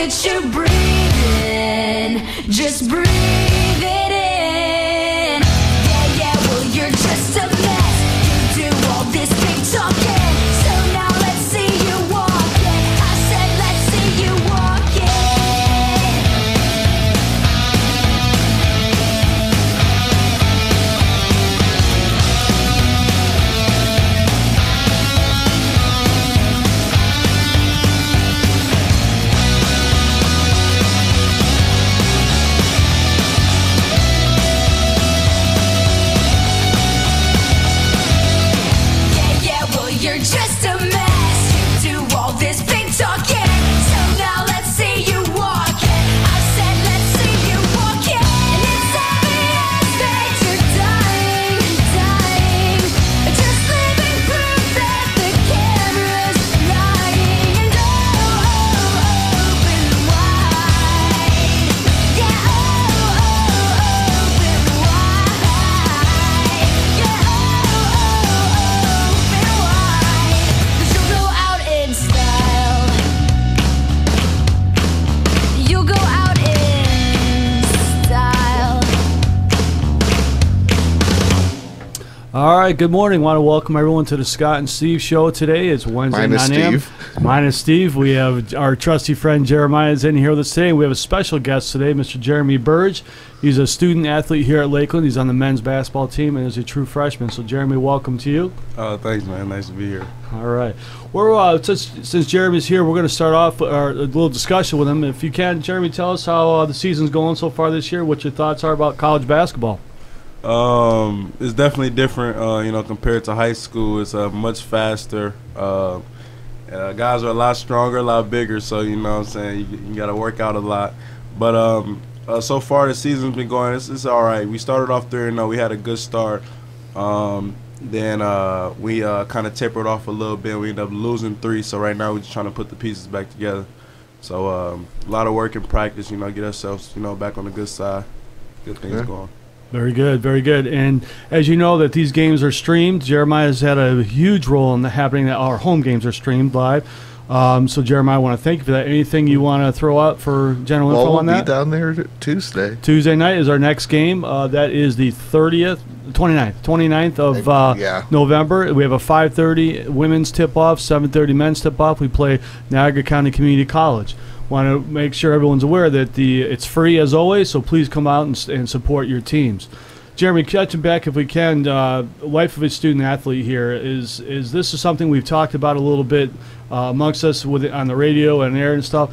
that you're breathing. Just breathe it in. Yeah, yeah, well, you're just a mess. You do all this big talking. So now let's see you walking. I said, let's see you walking. You're just a mess. You do all this big talking. So now let's see you walking. I said let's see you walking. And it's obvious that you're dying, dying. Just living proof that the camera's lying. And open wide. Yeah, open wide. Yeah, open wide. You'll go out in style. You'll go out in style. All right, good morning. Want to welcome everyone to the Scott and Steve show today. It's Wednesday, Minus 9 a.m. Steve. Minus Steve. We have our trusty friend Jeremiah is in here with us today. We have a special guest today, Mr. Jeremy Burge. He's a student athlete here at Lakeland. He's on the men's basketball team and is a true freshman. So, Jeremy, welcome to you. Thanks, man. Nice to be here. All right. We're since Jeremy's here, we're going to start off a little discussion with him. If you can, Jeremy, tell us how the season's going so far this year. What your thoughts are about college basketball. It's definitely different, compared to high school. It's much faster. Guys are a lot stronger, a lot bigger, so, you know what I'm saying, you got to work out a lot. But so far the season's been going, it's all right. We started off 3-0. We had a good start. Then we kind of tapered off a little bit. We ended up losing 3, so right now we're just trying to put the pieces back together. So a lot of work and practice, get ourselves, back on the good side. Good things going. Very good, very good. And as you know that these games are streamed, Jeremiah has had a huge role in the happening that our home games are streamed live. So, Jeremiah, I want to thank you for that. Anything you want to throw out for general info on that? We'll be down there Tuesday. Tuesday night is our next game. That is the 29th of November. We have a 5:30 women's tip-off, 7:30 men's tip-off. We play Niagara County Community College. Want to make sure everyone's aware that it's free as always, so please come out and support your teams. Jeremy, catching back if we can, life of a student athlete here is this is something we've talked about a little bit amongst us on the radio and air and stuff.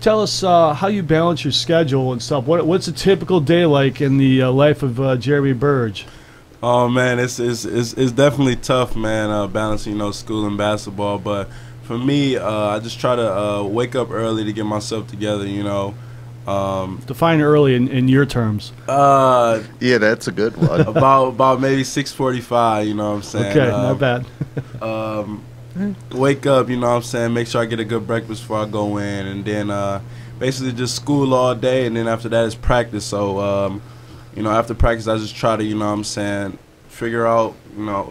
Tell us how you balance your schedule and stuff. What's a typical day like in the life of Jeremy Burge? Oh man, it's definitely tough, man. Balancing school and basketball, but for me, I just try to wake up early to get myself together. Define early in your terms. Yeah, that's a good one. about maybe 6:45. You know what I'm saying? Okay, not bad. Wake up, you know what I'm saying? Make sure I get a good breakfast before I go in, and then basically just school all day, and then after that is practice. So after practice, I just try to figure out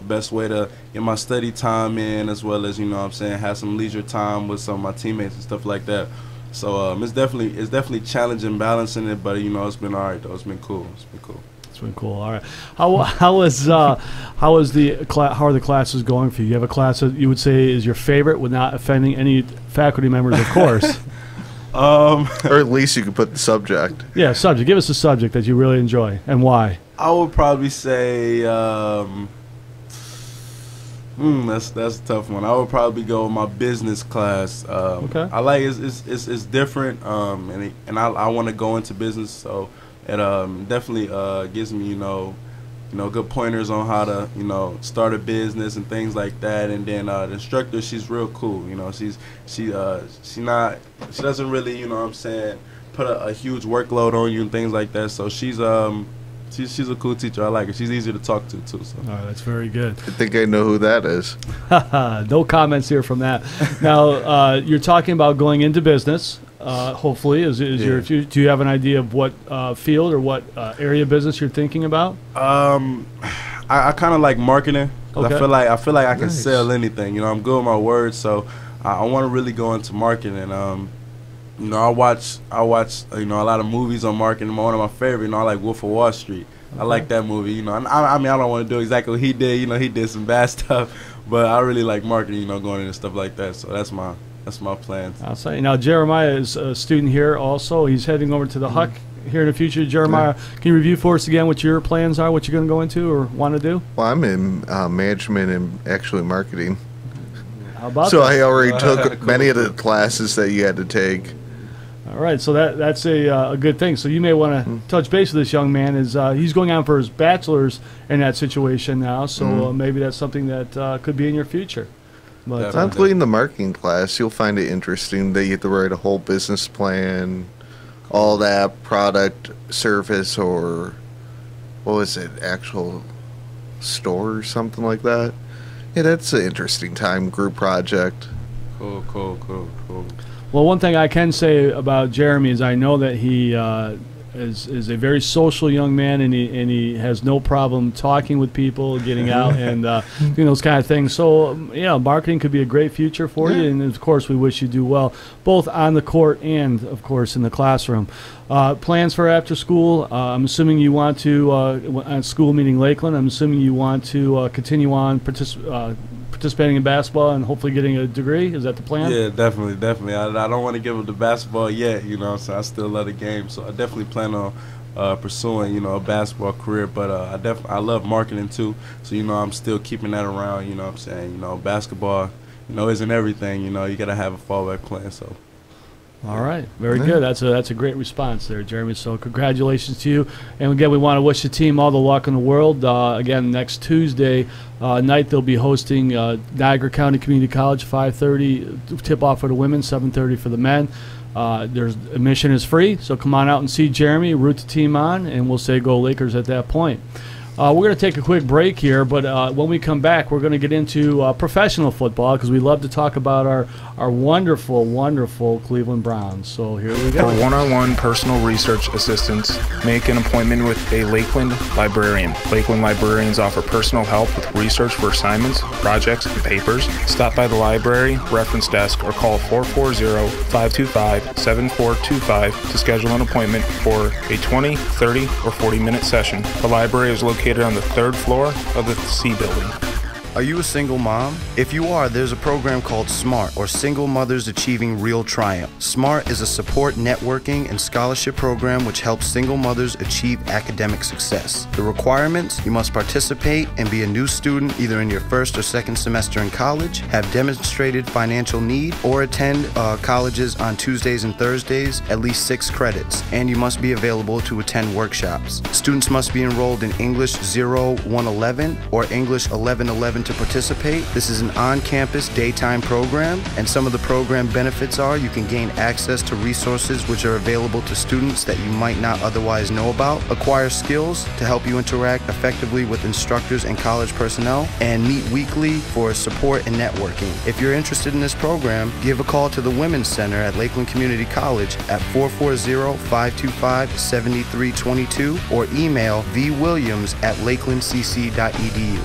best way to get my study time in, as well as have some leisure time with some of my teammates and stuff like that. So it's definitely challenging balancing it, but it's been all right though. It's been cool. It's been cool. All right. How are the classes going for you? You have a class that you would say is your favorite, without offending any faculty members, of course. Or at least you could put the subject. Yeah, subject. Give us a subject that you really enjoy and why. I would probably say that's a tough one. I would probably go with my business class. Okay. I like it's different, and I want to go into business, so it definitely gives me good pointers on how to start a business and things like that. And then the instructor, she's real cool. She doesn't really put a huge workload on you and things like that. So she's a cool teacher. I like her. She's easy to talk to too. So. All right, that's very good. I think I know who that is. No comments here from that. Now you're talking about going into business. Hopefully, do you have an idea of what field or what area of business you're thinking about? I kind of like marketing. Okay. I feel like I can Nice. sell anything. I'm good with my words, so I want to really go into marketing. You know, I watch you know, a lot of movies on marketing. One of my favorite, you know, I like Wolf of Wall Street. I like that movie. You know, I mean, I don't want to do exactly what he did. You know, he did some bad stuff, but I really like marketing. You know, going into stuff like that. So that's my plans. I'll say now, Jeremiah is a student here. Also, he's heading over to the Huck here in the future. Jeremiah, can you review for us again what your plans are, what you're going to go into or want to do? Well, I'm in management and actually marketing. How about so that? I already took many of the classes that you had to take. All right, so that's a good thing. So you may want to touch base with this young man. He's going on for his bachelor's in that situation now, so maybe that's something that could be in your future. But I'm leading the marketing class. You'll find it interesting. They get to write a whole business plan, all that product, service, or what was it, actual store or something like that. Yeah, that's an interesting time, group project. Cool. Well, one thing I can say about Jeremy is I know that he is a very social young man, and he has no problem talking with people, getting out, and doing those kind of things. So, yeah, marketing could be a great future for you, and, of course, we wish you do well, both on the court and, of course, in the classroom. Plans for after school, I'm assuming you want to, on school meeting Lakeland, I'm assuming you want to continue on participating in basketball and hopefully getting a degree. Is that the plan? Yeah, definitely. I don't want to give up the basketball yet, you know, so I still love the game. So I definitely plan on pursuing, you know, a basketball career, but I love marketing too. So, you know, I'm still keeping that around, you know what I'm saying? You know, basketball, you know, isn't everything, you know, you got to have a fallback plan, so. All right, very good. That's a great response there, Jeremy. So congratulations to you. And again, we want to wish the team all the luck in the world. Again, next Tuesday night they'll be hosting Niagara County Community College, 5:30 tip-off for the women, 7:30 for the men. There's admission is free, so come on out and see Jeremy, root the team on, and we'll say go Lakers at that point. We're going to take a quick break here, but when we come back, we're going to get into professional football because we love to talk about our wonderful, wonderful Cleveland Browns. So here we go. For one-on-one personal research assistance, make an appointment with a Lakeland librarian. Lakeland librarians offer personal help with research for assignments, projects, and papers. Stop by the library, reference desk, or call 440-525-7425 to schedule an appointment for a 20, 30, or 40-minute session. The library is located on the 3rd floor of the C building. Are you a single mom? If you are, there's a program called SMART, or Single Mothers Achieving Real Triumph. SMART is a support, networking, and scholarship program which helps single mothers achieve academic success. The requirements: you must participate and be a new student either in your first or second semester in college, have demonstrated financial need, or attend colleges on Tuesdays and Thursdays, at least 6 credits, and you must be available to attend workshops. Students must be enrolled in English 0111 or English 1111 to participate. This is an on-campus daytime program, and some of the program benefits are you can gain access to resources which are available to students that you might not otherwise know about, acquire skills to help you interact effectively with instructors and college personnel, and meet weekly for support and networking. If you're interested in this program, give a call to the Women's Center at Lakeland Community College at 440-525-7322 or email vwilliams@lakelandcc.edu.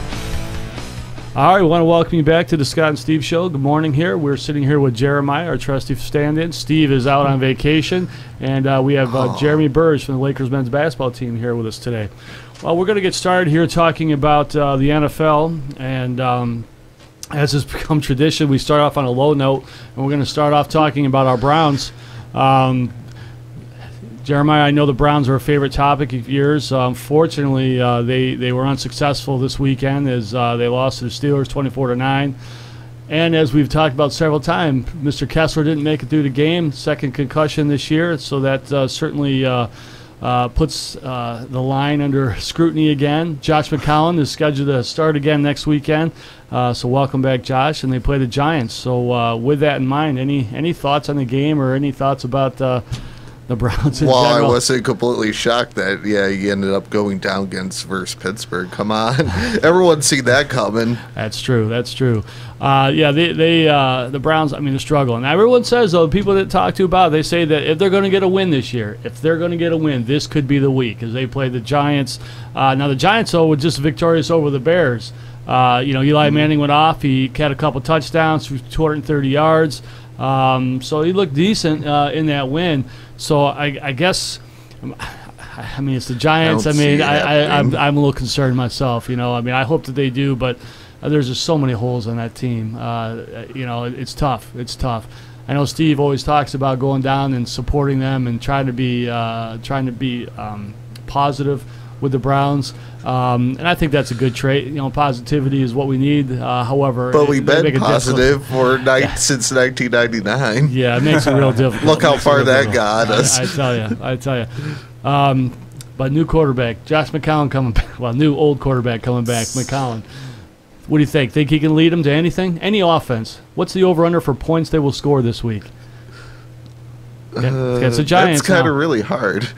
All right, we want to welcome you back to the Scott and Steve Show. Good morning here. We're sitting here with Jeremiah, our trusty stand-in. Steve is out on vacation, and we have Jeremy Burge from the Lakers men's basketball team here with us today. Well, we're going to get started here talking about the NFL, and as has become tradition, we start off on a low note, and we're going to start off talking about our Browns. Jeremiah, I know the Browns are a favorite topic of yours. Unfortunately, they were unsuccessful this weekend as they lost to the Steelers 24-9. And as we've talked about several times, Mr. Kessler didn't make it through the game, second concussion this year, so that certainly puts the line under scrutiny again. Josh McCown is scheduled to start again next weekend, so welcome back, Josh, and they play the Giants. So with that in mind, any thoughts on the game or any thoughts about the Browns in general? I wasn't completely shocked that, he ended up going down versus Pittsburgh. Come on. Everyone's seen that coming. That's true. The Browns, I mean, they're struggling. Everyone says, though, people that talk to about it, they say that if they're going to get a win this year, this could be the week as they play the Giants. Now, the Giants, though, were just victorious over the Bears. Eli Manning went off. He had a couple touchdowns, 230 yards. So he looked decent in that win. So I guess, I mean, it's the Giants. I mean, I'm a little concerned myself. You know, I mean, I hope that they do, but there's just so many holes on that team. You know, it's tough. It's tough. I know Steve always talks about going down and supporting them and trying to be positive with the Browns, and I think that's a good trait. You know, positivity is what we need. However, but we've been positive since 1999. Yeah, it makes it real difficult. Look how far that got us. I tell you. But new quarterback, Josh McCown coming back. Well, new old quarterback coming back, McCown. What do you think? Think he can lead them to anything? Any offense? What's the over/under for points they will score this week? It's the Giants. That's kind of really hard.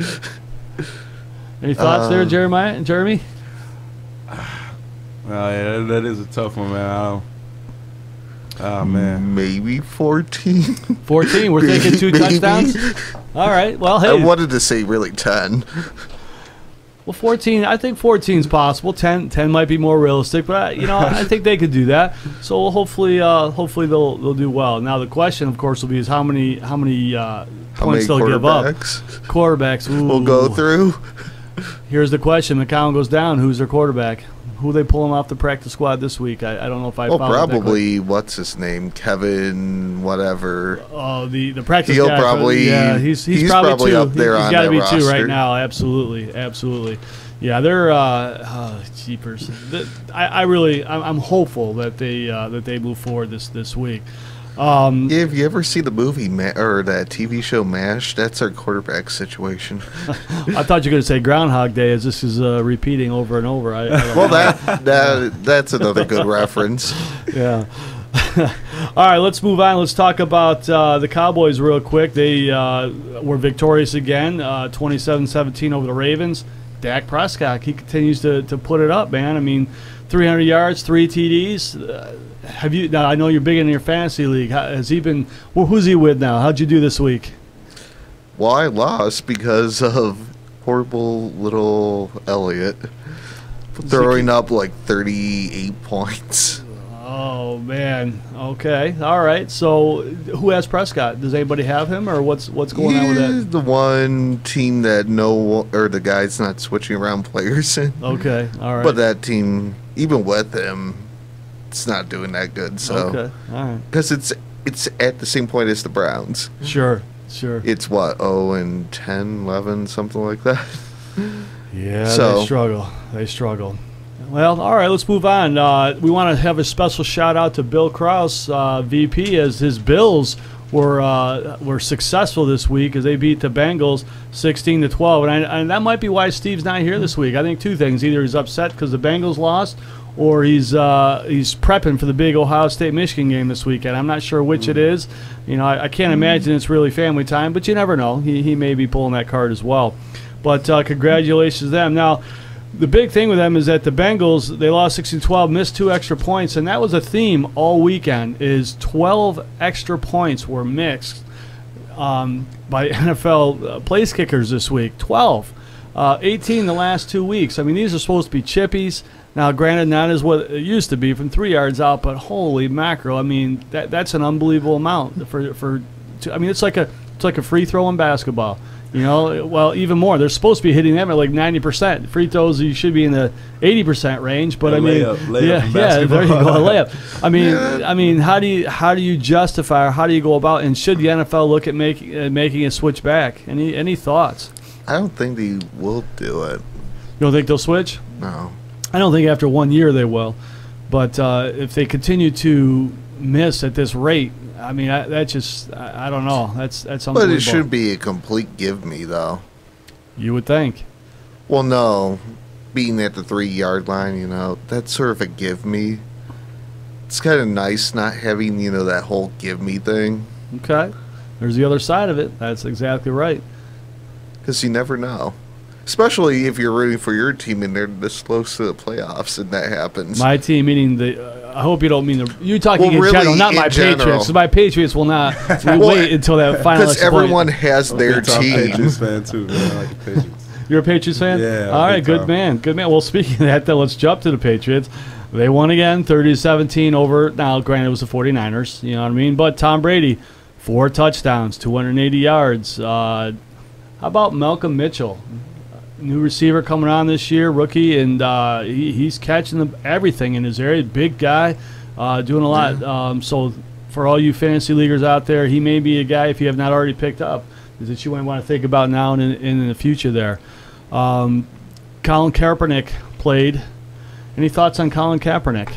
Any thoughts there, Jeremy? Yeah, that is a tough one, man. Oh, man. Maybe 14. 14? We're thinking 2 touchdowns? All right. Well, hey. I wanted to say really 10. Well, 14, I think 14 is possible. 10 might be more realistic, but I think they could do that. So hopefully they'll do well. Now the question, of course, will be is how many points they'll give up. Quarterbacks. Ooh. We'll go through. Here's the question: McCown goes down. Who's their quarterback? Who they pulling off the practice squad this week? I don't know if I. Well, probably what's his name, Kevin, whatever. Oh, the practice He'll guy. Probably he's probably two. up there He's on got to be roster. 2 right now. Absolutely. Yeah, they're jeepers. I'm hopeful that they move forward this week. Have you ever seen the movie or that TV show MASH? That's our quarterback situation. I thought you were going to say Groundhog Day, as this is repeating over and over. Well, that's another good reference. Yeah. All right, let's move on. Let's talk about the Cowboys real quick. They were victorious again, 27-17 over the Ravens. Dak Prescott, he continues to put it up, man. I mean, 300 yards, 3 TDs. Now, I know you're big in your fantasy league. Has he been? Well, who's he with now? How'd you do this week? Well, I lost because of horrible little Elliott throwing up like 38 points. Oh man. Okay. All right. So, who has Prescott? Does anybody have him, or what's going on with that? The one team that the guy's not switching around players in. Okay. All right. But that team, even with him, it's not doing that good. So, okay. All right. Because it's at the same point as the Browns. Sure. It's what 0-10, 11, something like that. Yeah. So, They struggle. Well, all right, let's move on. We want to have a special shout-out to Bill Krause, VP, as his Bills were successful this week as they beat the Bengals 16-12. And that might be why Steve's not here this week. I think 2 things. Either he's upset because the Bengals lost, or he's prepping for the big Ohio State-Michigan game this weekend. I'm not sure which it is. You know, I can't imagine it's really family time, but you never know. He may be pulling that card as well. But congratulations to them. Now, the big thing with them is that the Bengals, they lost 16-12, missed 2 extra points, and that was a theme all weekend, is 12 extra points were mixed by NFL place kickers this week. 12. 18 the last 2 weeks. I mean, these are supposed to be chippies. Now, granted, not as what it used to be from 3 yards out, but holy mackerel. I mean, that's an unbelievable amount. It's like a free throw in basketball. You know, well, even more. They're supposed to be hitting them at like 90%. Free throws, you should be in the 80% range. But layup there you go, a layup. I mean, how do you justify, or how do you go about, and should the NFL look at making a switch back? Any thoughts? I don't think they will do it. You don't think they'll switch? No. I don't think after 1 year they will. But if they continue to miss at this rate, I mean, I don't know. That's unbelievable. But it should be a complete give me, though. You would think. Well, no. Being at the 3-yard line, that's sort of a give me. It's kind of nice not having, that whole give me thing. Okay. There's the other side of it. That's exactly right. Because you never know. Especially if you're rooting for your team and they're this close to the playoffs and that happens. My team, meaning I hope you don't mean you're talking in general, not my Patriots. So my Patriots will not wait until that final. Because everyone has their team. Patriots fan too, man. I like the Patriots. You're a Patriots fan? Yeah. All right, good man. Well, speaking of that, then let's jump to the Patriots. They won again, 30-17 over. Now, granted, it was the 49ers. You know what I mean? But Tom Brady, 4 touchdowns, 280 yards. How about Malcolm Mitchell? New receiver coming on this year, rookie, and he's catching everything in his area. Big guy, doing a lot. So for all you fantasy leaguers out there, he may be a guy, if you have not already picked up, that you might want to think about now and in the future there. Colin Kaepernick played. Any thoughts on Colin Kaepernick?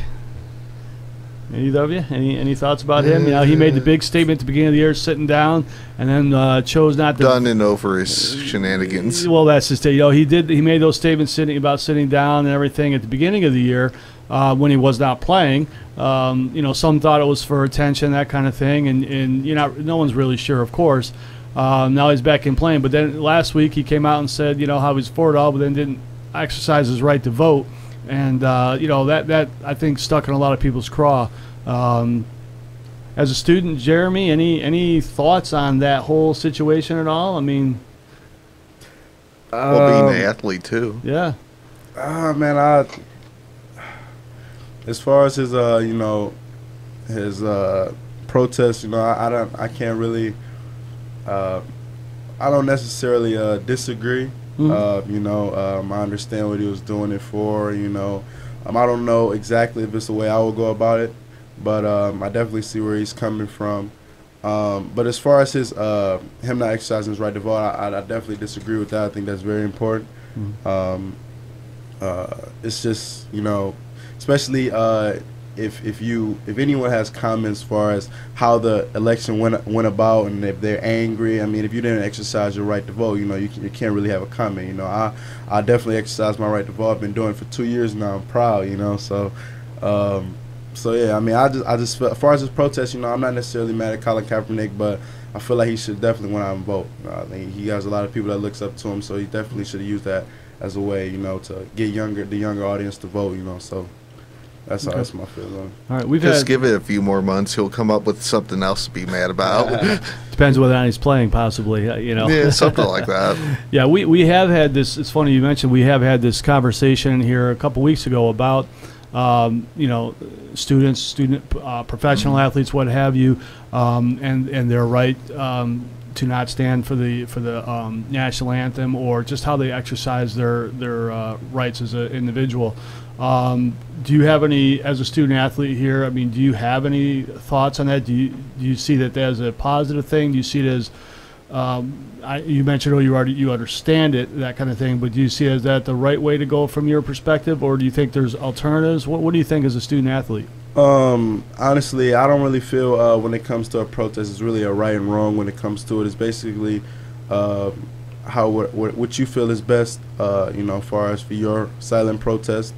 Any of you? Any thoughts about him? You know, he made the big statement at the beginning of the year, sitting down, and then chose not to. Done and over his shenanigans. Well, that's just it. You know, he made those statements about sitting down and everything at the beginning of the year when he was not playing. You know, some thought it was for attention, that kind of thing, and no one's really sure, of course. Now he's back in playing, but then last week he came out and said, you know, how he's for it all, but then didn't exercise his right to vote. And, you know, that I think stuck in a lot of people's craw. As a student, Jeremy, any thoughts on that whole situation at all? I mean... Well, being an athlete, too. Yeah. Man, as far as his, you know, his protest, you know, I can't really... I don't necessarily disagree. You know, I understand what he was doing it for. You know, I don't know exactly if it's the way I would go about it, but I definitely see where he's coming from. But as far as his him not exercising his right to vote, I definitely disagree with that. I think that's very important. It's just, you know, especially if anyone has comments as far as how the election went about, and if they're angry, I mean, if you didn't exercise your right to vote, you know, you can't really have a comment. You know, I definitely exercised my right to vote. I've been doing it for 2 years now. I'm proud, you know. So yeah, I mean, I just feel, as far as this protest, you know, I'm not necessarily mad at Colin Kaepernick, but I feel like he should definitely went out and vote. I think he has a lot of people that looks up to him, so he definitely should have used that as a way, you know, to get the younger audience to vote, you know. So. That's my feeling on it. All right, just give it a few more months. He'll come up with something else to be mad about. Depends whether or not he's playing, possibly. You know. Yeah, something like that. Yeah, we have had this. It's funny you mentioned we have had this conversation here a couple weeks ago about you know, professional athletes, what have you, and their right to not stand for the national anthem, or just how they exercise their rights as an individual. Do you have any, as a student athlete here, I mean, do you have any thoughts on that? Do you see that as a positive thing? Do you see it as, you mentioned, you understand it, that kind of thing, but do you see it as that the right way to go from your perspective, or do you think there's alternatives? What do you think as a student athlete? Honestly, I don't really feel when it comes to a protest, it's really a right and wrong when it comes to it. It's basically what you feel is best, you know, as far as for your silent protest.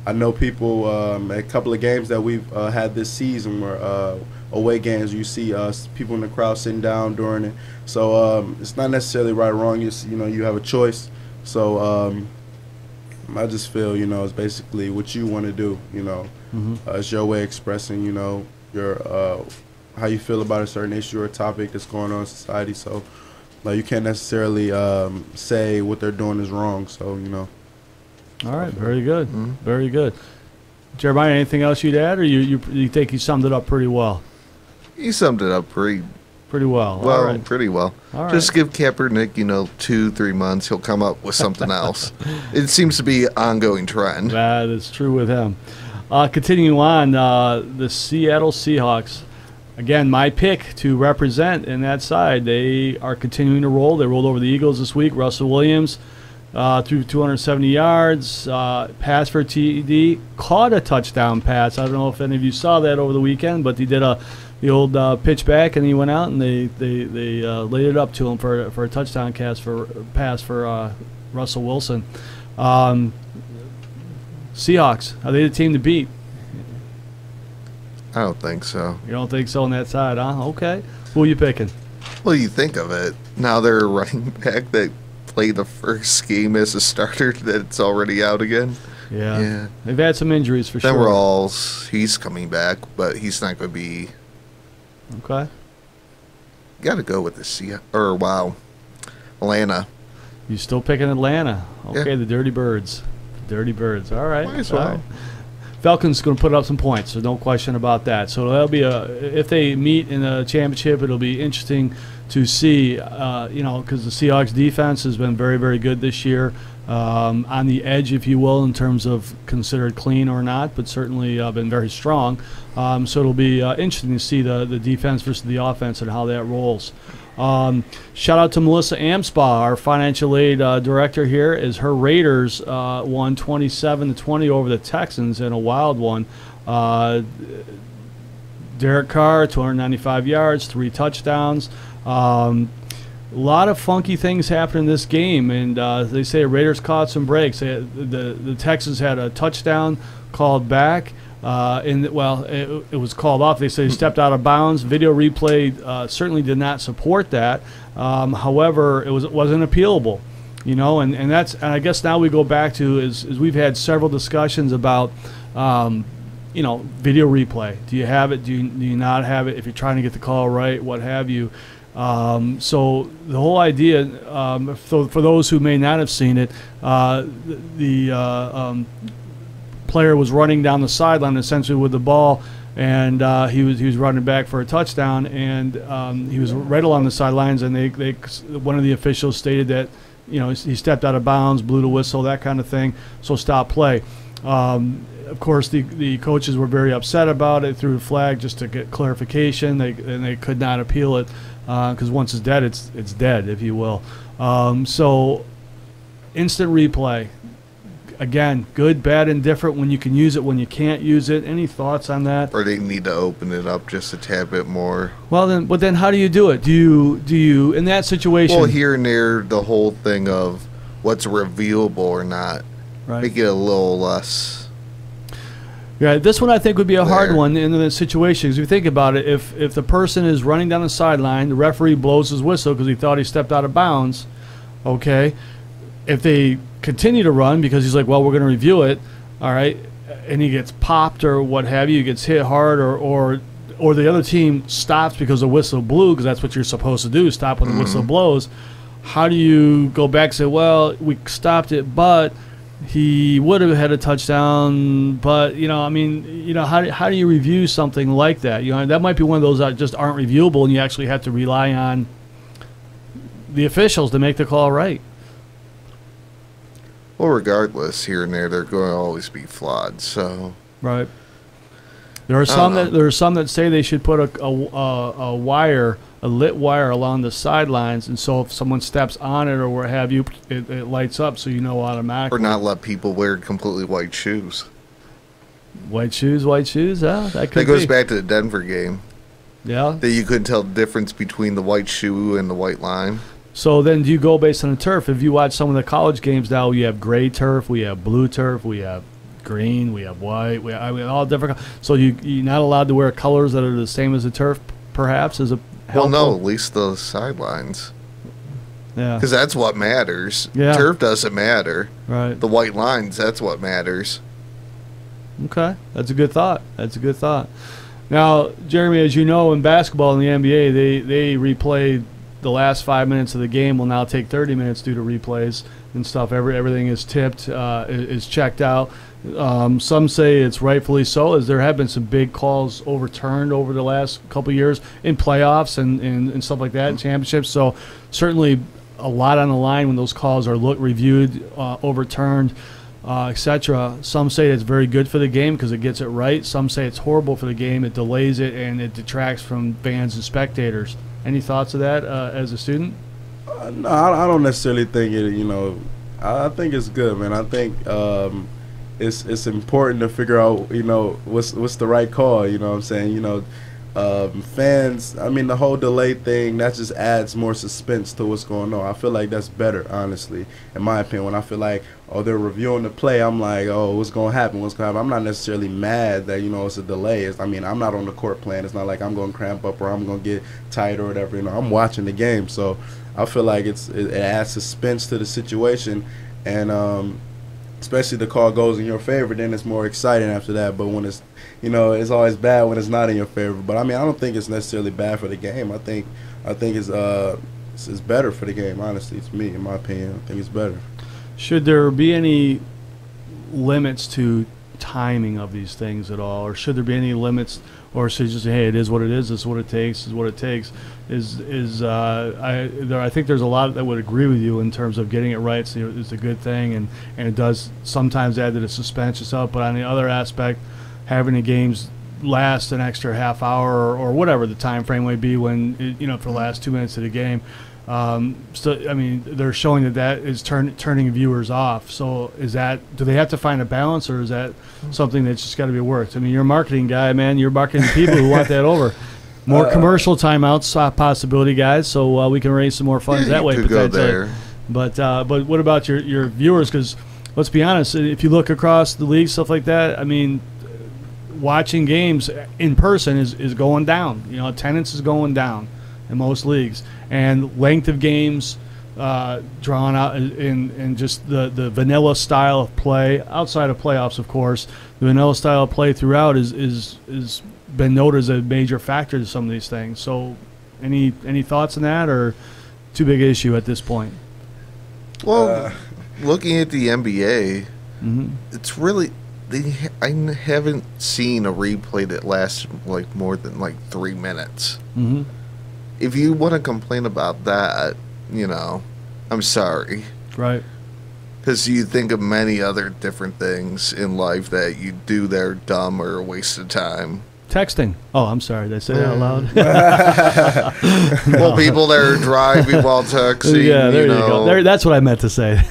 I know people at a couple of games that we've had this season where away games, you see people in the crowd sitting down during it. So it's not necessarily right or wrong. You know, you have a choice. So I just feel, you know, it's basically what you want to do. You know, it's your way of expressing, you know, your how you feel about a certain issue or topic that's going on in society. So you can't necessarily say what they're doing is wrong. So, you know. All right, very good, very good. Jeremiah, anything else you'd add, or you think he summed it up pretty well? He summed it up pretty well. Well, all right. pretty well. All right. Just give Kaepernick, you know, 2-3 months. He'll come up with something else. It seems to be an ongoing trend. That is true with him. Continuing on, the Seattle Seahawks. Again, my pick to represent in that side. They are continuing to roll. They rolled over the Eagles this week. Russell Williams threw 270 yards, pass for TD, caught a touchdown pass. I don't know if any of you saw that over the weekend, but he did the old pitch back, and he went out and they laid it up to him for a touchdown pass for Russell Wilson. Seahawks, are they the team to beat? I don't think so. You don't think so on that side, huh? Okay. Who are you picking? Well, you think of it. Now they're a running back that played the first game as a starter that's already out again. Yeah. They've had some injuries for then sure. He's coming back, but he's not going to be. Okay. Got to go with the Atlanta. You still picking Atlanta? Okay, yeah. The Dirty Birds. All right. Might as well. All right. Falcons going to put up some points, so no question about that. So that'll be if they meet in a championship, it'll be interesting to see, because the Seahawks defense has been very, very good this year, on the edge, if you will, in terms of considered clean or not, but certainly been very strong. So it'll be interesting to see the defense versus the offense and how that rolls. Shout out to Melissa Amspa, our financial aid director here, as her Raiders won 27-20 over the Texans in a wild one. Derek Carr, 295 yards, 3 touchdowns. A lot of funky things happened in this game, and they say Raiders caught some breaks. The Texans had a touchdown called back. It was called off. They say he stepped out of bounds. Video replay certainly did not support that. However, it wasn't appealable, and that's. And I guess now we go back to is we've had several discussions about, video replay. Do you have it? Do you not have it? If you're trying to get the call right, what have you. So the whole idea, for those who may not have seen it, the player was running down the sideline essentially with the ball, and he was running back for a touchdown, and he was right along the sidelines, and they one of the officials stated that he stepped out of bounds, blew the whistle, that kind of thing, so stop play. Of course, the coaches were very upset about it, threw a flag just to get clarification. They could not appeal it because once it's dead, it's dead, if you will. So instant replay. Again, good, bad, and different when you can use it, when you can't use it. Any thoughts on that? Or they need to open it up just a tad bit more. Well, then how do you do it? Do you in that situation? Well, here and there, the whole thing of what's reviewable or not, right. Make it a little less. Yeah, this one I think would be a hard one in the situation. Because if you think about it, if the person is running down the sideline, the referee blows his whistle because he thought he stepped out of bounds, okay. If they continue to run because he's like, well, we're going to review it, all right, and he gets popped or what have you, gets hit hard, or the other team stops because the whistle blew, because that's what you're supposed to do, stop when the whistle blows. How do you go back and say, well, we stopped it, but he would have had a touchdown, but how do you review something like that? That might be one of those that just aren't reviewable, and you actually have to rely on the officials to make the call right. Well, regardless, here and there, they're going to always be flawed. So right. There are some that say they should put a wire, a lit wire along the sidelines, and so if someone steps on it or what have you, it lights up, so automatically. Or not let people wear completely white shoes. White shoes. Yeah, that goes back to the Denver game. Yeah. That you couldn't tell the difference between the white shoe and the white line. So then do you go based on the turf? If you watch some of the college games now, we have gray turf, we have blue turf, we have green, we have white, we have all different. So you're not allowed to wear colors that are the same as the turf, perhaps, as a helpful? Well, no, at least the sidelines. Yeah. Because that's what matters. Yeah. Turf doesn't matter. Right. The white lines, that's what matters. Okay. That's a good thought. Now, Jeremy, as you know, in basketball in the NBA, they replay the last 5 minutes of the game will now take 30 minutes due to replays and stuff. Everything is tipped, is checked out. Some say it's rightfully so, as there have been some big calls overturned over the last couple of years in playoffs and stuff like that, in championships. So certainly a lot on the line when those calls are reviewed, overturned, etc. Some say it's very good for the game because it gets it right. Some say it's horrible for the game. It delays it and it detracts from fans and spectators. Any thoughts of that as a student? No, I don't necessarily think it. I think it's good, man. I think it's important to figure out, what's the right call. You know what I'm saying? Fans. I mean, the whole delay thing that just adds more suspense to what's going on. I feel like that's better, honestly, in my opinion. When I feel like, they're reviewing the play, I'm like, what's gonna happen? I'm not necessarily mad that it's a delay. I'm not on the court playing. It's not like I'm gonna cramp up or I'm gonna get tight or whatever. I'm watching the game, so I feel like it adds suspense to the situation, and especially the call goes in your favor, then it's more exciting after that. But when it's it's always bad when it's not in your favor. But I don't think it's necessarily bad for the game. I think it's better for the game, honestly. To me, in my opinion, I think it's better. Should there be any limits to timing of these things at all, or should there be any limits, or should you just say, hey, it is what it is, this is what it takes, this is what it takes? I think there's a lot that would agree with you in terms of getting it right. So it's a good thing, and it does sometimes add to the suspense itself. But on the other aspect, having the games last an extra half hour or whatever the time frame may be when for the last 2 minutes of the game. So I mean, they're showing that is turning viewers off. So do they have to find a balance, or is that something that's just got to be worked? I mean, you're a marketing guy, man. You're marketing people who want that over. More commercial timeouts, possibility, guys. So we can raise some more funds that way. Could go there. But what about your viewers? Because let's be honest, if you look across the league, stuff like that, I mean, watching games in person is going down. Attendance is going down in most leagues, and length of games drawn out in just the vanilla style of play outside of playoffs, of course. The vanilla style of play throughout is been noted as a major factor to some of these things. So, any thoughts on that, or too big an issue at this point? Well, looking at the NBA, it's really I haven't seen a replay that lasts like more than like 3 minutes. Mm-hmm. If you want to complain about that, I'm sorry. Right. Because you think of many other different things in life that you do that are dumb or a waste of time. Texting. Oh, I'm sorry. Did I say that out loud? Well, people that are driving while texting. Yeah, there you go. That's what I meant to say.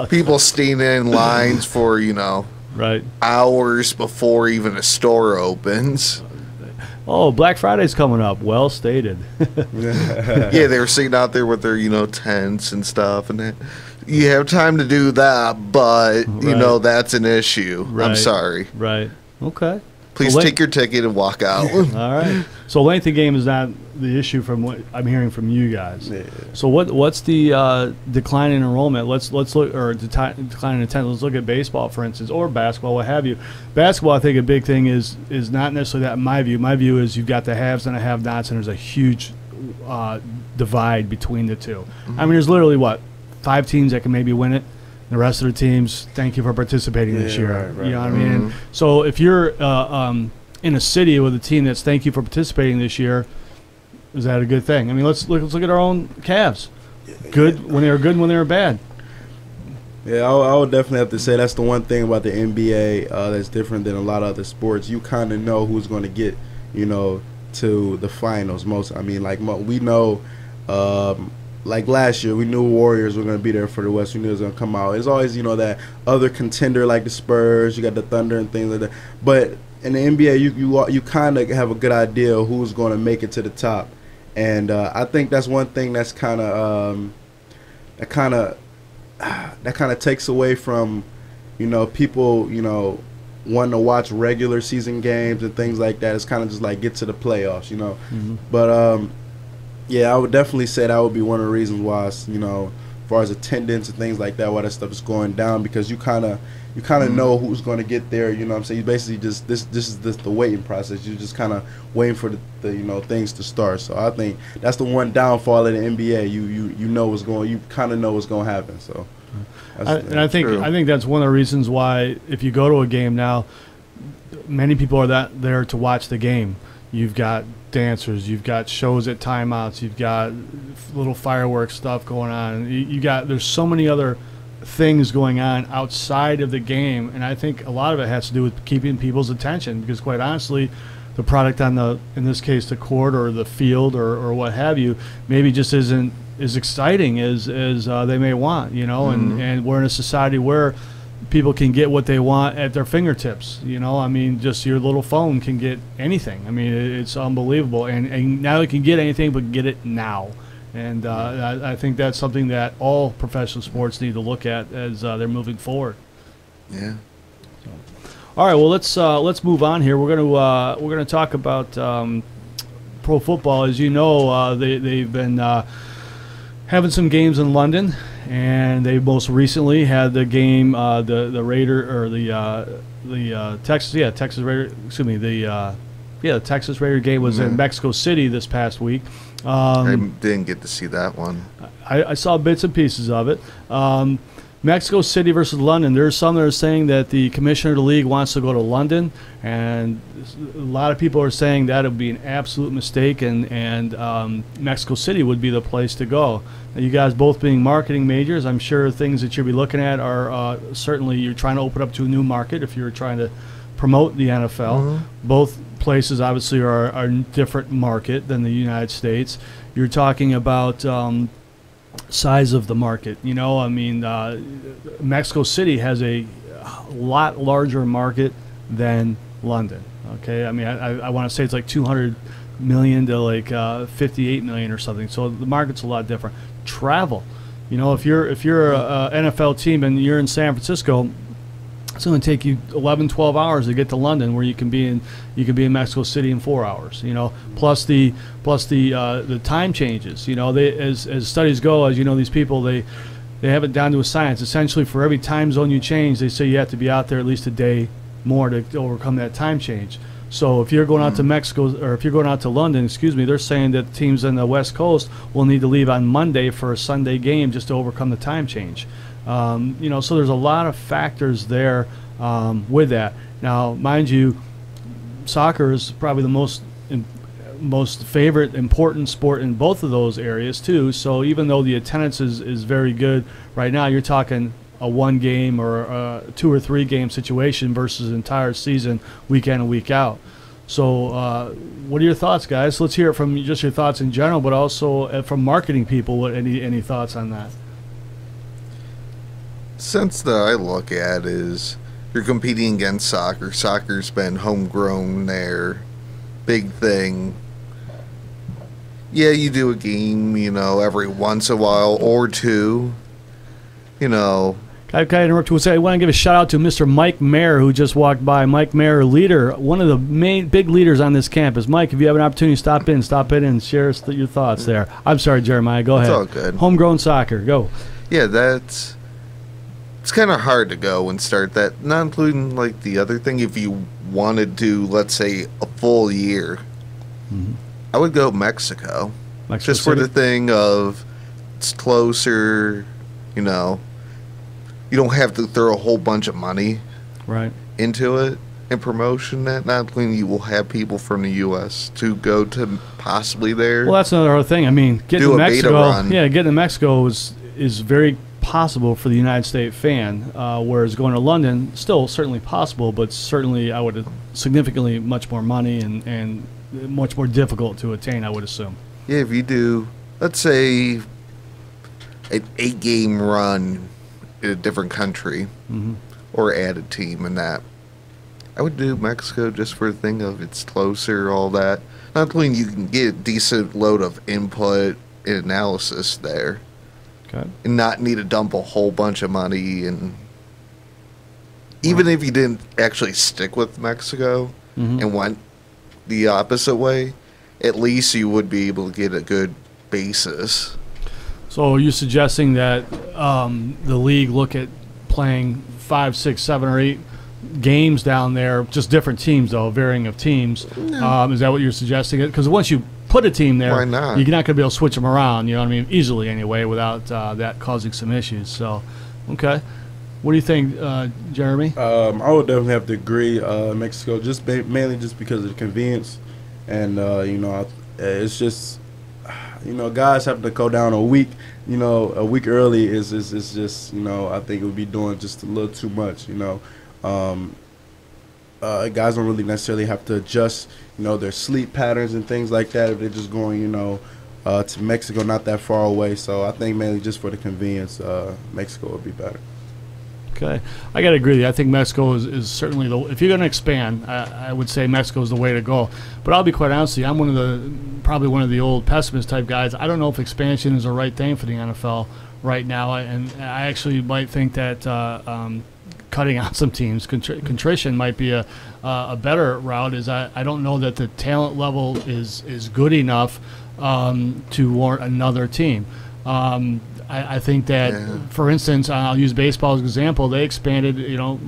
People staying in lines for, right, hours before even a store opens. Oh, Black Friday's coming up. Well stated. Yeah, they were sitting out there with their, tents and stuff, and that. You have time to do that, but that's an issue. Right. I'm sorry. Right. Okay. Please take your ticket and walk out. All right. So length of game is not the issue from what I'm hearing from you guys. Yeah. So what's the decline in enrollment? Let's look, or decline in attendance. Let's look at baseball, for instance, or basketball, what have you. Basketball, I think a big thing is not necessarily that in my view. My view is you've got the haves and the have-nots, and there's a huge divide between the two. Mm-hmm. I mean, there's literally 5 teams that can maybe win it. The rest of the teams, thank you for participating this year. Right, you know what I mean? And so if you're in a city with a team that's thank you for participating this year, is that a good thing? I mean, let's look at our own Cavs. Good when they were good and when they were bad. Yeah, I would definitely have to say that's the one thing about the NBA that's different than a lot of other sports. You kind of know who's going to get, to the finals. We know. Like last year, we knew Warriors were going to be there for the West. We knew it was going to come out. It's always, that other contender like the Spurs. You got the Thunder and things like that. But in the NBA, you kind of have a good idea of who's going to make it to the top. And I think that's one thing that's kind of takes away from, people, wanting to watch regular season games and things like that. It's kind of just like get to the playoffs, Mm-hmm. But yeah, I would definitely say that would be one of the reasons why, as far as attendance and things like that, why that stuff is going down, because you kind of know who's going to get there. You know what I'm saying? You basically just this is the waiting process. You're just kind of waiting for the things to start. So I think that's the one downfall of the NBA. You know what's going. You kind of know what's going to happen. So, I think that's one of the reasons why if you go to a game now, many people are there to watch the game. You've got dancers, you've got shows at timeouts, you've got little fireworks stuff going on. There's so many other things going on outside of the game, and I think a lot of it has to do with keeping people's attention, because quite honestly, the product on in this case, the court or the field or what have you, maybe just isn't as exciting as they may want, and we're in a society where people can get what they want at their fingertips. I mean, just your little phone can get anything. I mean, it's unbelievable. And now you can get anything, but get it now. And I think that's something that all professional sports need to look at as they're moving forward. Yeah. All right. Well, let's move on here. We're gonna talk about pro football. As you know, they've been having some games in London. And they most recently had the game, the Raider or the Texas Raider. Excuse me, the Texas Raider game was in Mexico City this past week. I didn't get to see that one. I saw bits and pieces of it. Mexico City versus London. There's some that are saying that the commissioner of the league wants to go to London, and a lot of people are saying that it would be an absolute mistake, and Mexico City would be the place to go. Now, you guys both being marketing majors, I'm sure things that you'll be looking at are certainly you're trying to open up to a new market if you're trying to promote the NFL. Both places obviously are a different market than the United States. You're talking about size of the market. You know, I mean, Mexico City has a lot larger market than London. Okay, I mean, I want to say it's like 200 million to like 58 million or something. So the market's a lot different. Travel, you know, if you're a NFL team and you're in San Francisco, it's going to take you 11, 12 hours to get to London, where you can be in Mexico City in 4 hours. You know, plus the time changes. You know, they as studies go, as you know, these people they have it down to a science. Essentially, for every time zone you change, they say you have to be out there at least a day more to overcome that time change. So if you're going out to Mexico, or if you're going out to London, they're saying that teams on the West Coast will need to leave on Monday for a Sunday game just to overcome the time change. You know, so there's a lot of factors there with that. Now, mind you, soccer is probably the most favorite, important sport in both of those areas too. So even though the attendance is very good right now, you're talking a 1 game or a 2 or 3 game situation versus an entire season, week in and week out. So what are your thoughts, guys? Let's hear it from just your thoughts in general, but also from marketing people. What any thoughts on that? Sense that I look at is you're competing against soccer. Soccer's been homegrown there. Big thing. Yeah, you do a game, you know, every once in a while or two. You know. Can I interrupt you? I want to give a shout out to Mr. Mike Mayer, who just walked by. Mike Mayer, leader, one of the main big leaders on this campus. Mike, if you have an opportunity, stop in and share your thoughts there. I'm sorry, Jeremiah. Go ahead. It's all good. Homegrown soccer. Go. Yeah, it's kind of hard to go and start that. Not including like the other thing. If you wanted to, let's say, a full year, I would go Mexico just for the thing of it's closer. You know. You don't have to throw a whole bunch of money into it and promotion that. Not only you will have people from the U.S. to go to possibly there. Well, that's another thing. I mean, getting to Mexico, getting to Mexico is very possible for the United States fan, whereas going to London, still certainly possible, but certainly I would significantly much more money and much more difficult to attain, I would assume. Yeah, if you do, let's say, an 8-game run in a different country or add a team in that. I would do Mexico just for the thing of it's closer, all that. Not only you can get a decent load of input and analysis there. Okay. And not need to dump a whole bunch of money. And even if you didn't actually stick with Mexico and went the opposite way, at least you would be able to get a good basis. So are you suggesting that the league look at playing 5, 6, 7, or 8 games down there, just different teams though, varying of teams? No. Is that what you're suggesting? Because once you put a team there, why not? You're not going to be able to switch them around, you know what I mean, easily anyway, without that causing some issues. So, okay. What do you think, Jeremy? I would definitely have to agree. Mexico, just mainly just because of the convenience. And, you know, it's just... You know, guys having to go down a week early is just, you know, I think it would be doing just a little too much, you know. Guys don't really necessarily have to adjust, you know, their sleep patterns and things like that if they're just going, you know, to Mexico, not that far away. So I think mainly just for the convenience, Mexico would be better. Okay, I got to agree with you. I think Mexico is certainly if you're going to expand, I would say Mexico is the way to go. But I'll be quite honest with you, I'm probably one of the old pessimist type guys. I don't know if expansion is the right thing for the NFL right now, and I actually might think that cutting out some teams, contrition might be a better route. I don't know that the talent level is good enough to warrant another team. I think that, for instance, I'll use baseball as an example. They expanded, you know,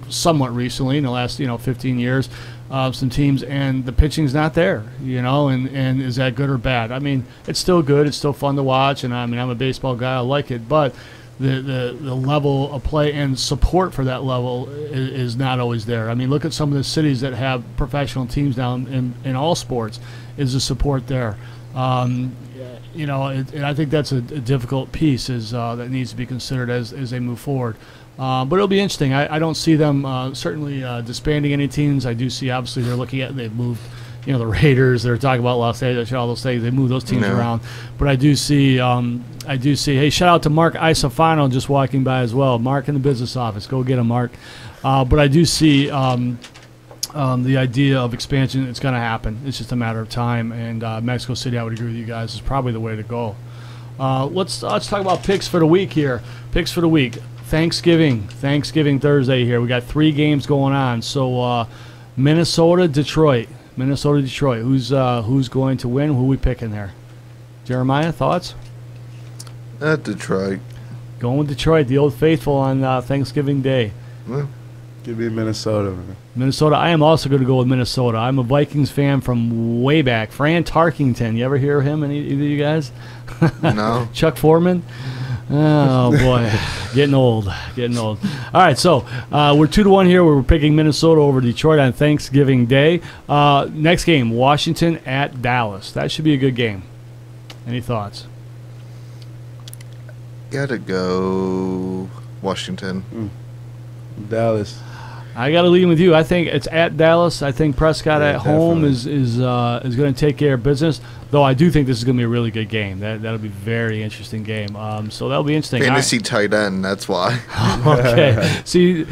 somewhat recently in the last, 15 years, some teams, and the pitching's not there, you know, and is that good or bad? I mean, it's still good. It's still fun to watch, and I mean, I'm a baseball guy. I like it, but the level of play and support for that level is not always there. I mean, look at some of the cities that have professional teams down in all sports. Is the support there? You know, and I think that's a difficult piece that needs to be considered as they move forward. But it'll be interesting. I don't see them certainly disbanding any teams. I do see, obviously, they're looking at, they've moved, you know, the Raiders. They're talking about Los Angeles, all those things. They move those teams around. But I do see, hey, shout out to Mark Isofano just walking by as well. Mark in the business office. Go get him, Mark. But I do see the idea of expansion. It's going to happen. It's just a matter of time. And Mexico City, I would agree with you guys, is probably the way to go. Let's talk about picks for the week here. Picks for the week. Thanksgiving Thursday here. We got 3 games going on. So Minnesota, Detroit. Who's going to win? Who are we picking there? Jeremiah, thoughts? Detroit. Going with Detroit, the Old Faithful on Thanksgiving Day. Well, Give me Minnesota, man. Minnesota. I am also going to go with Minnesota. I'm a Vikings fan from way back. Fran Tarkington. You ever hear of him? Either of you guys? No. Chuck Foreman. Oh boy, getting old. All right, so we're 2-1 here. We're picking Minnesota over Detroit on Thanksgiving Day. Next game, Washington at Dallas. That should be a good game. Any thoughts? Gotta go Washington. Dallas. I got to lead with you. I think it's at Dallas. I think Prescott at home is going to take care of business. Though I do think this is going to be a really good game. That'll be a very interesting game. So that'll be interesting. Fantasy tight end. That's why. Okay. See,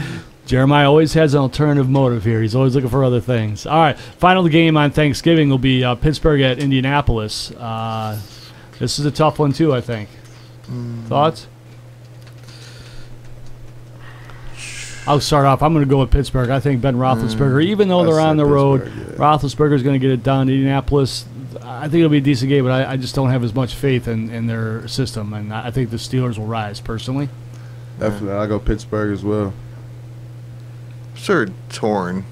Jeremiah always has an alternative motive here. He's always looking for other things. All right. Final game on Thanksgiving will be Pittsburgh at Indianapolis. This is a tough one too, I think. Thoughts? I'll start off. I'm going to go with Pittsburgh. I think Ben Roethlisberger, even though they're on the road, Roethlisberger's going to get it done. Indianapolis, I think it'll be a decent game, but I just don't have as much faith in their system, and I think the Steelers will rise, personally. Definitely. I'll go Pittsburgh as well. Sort of torn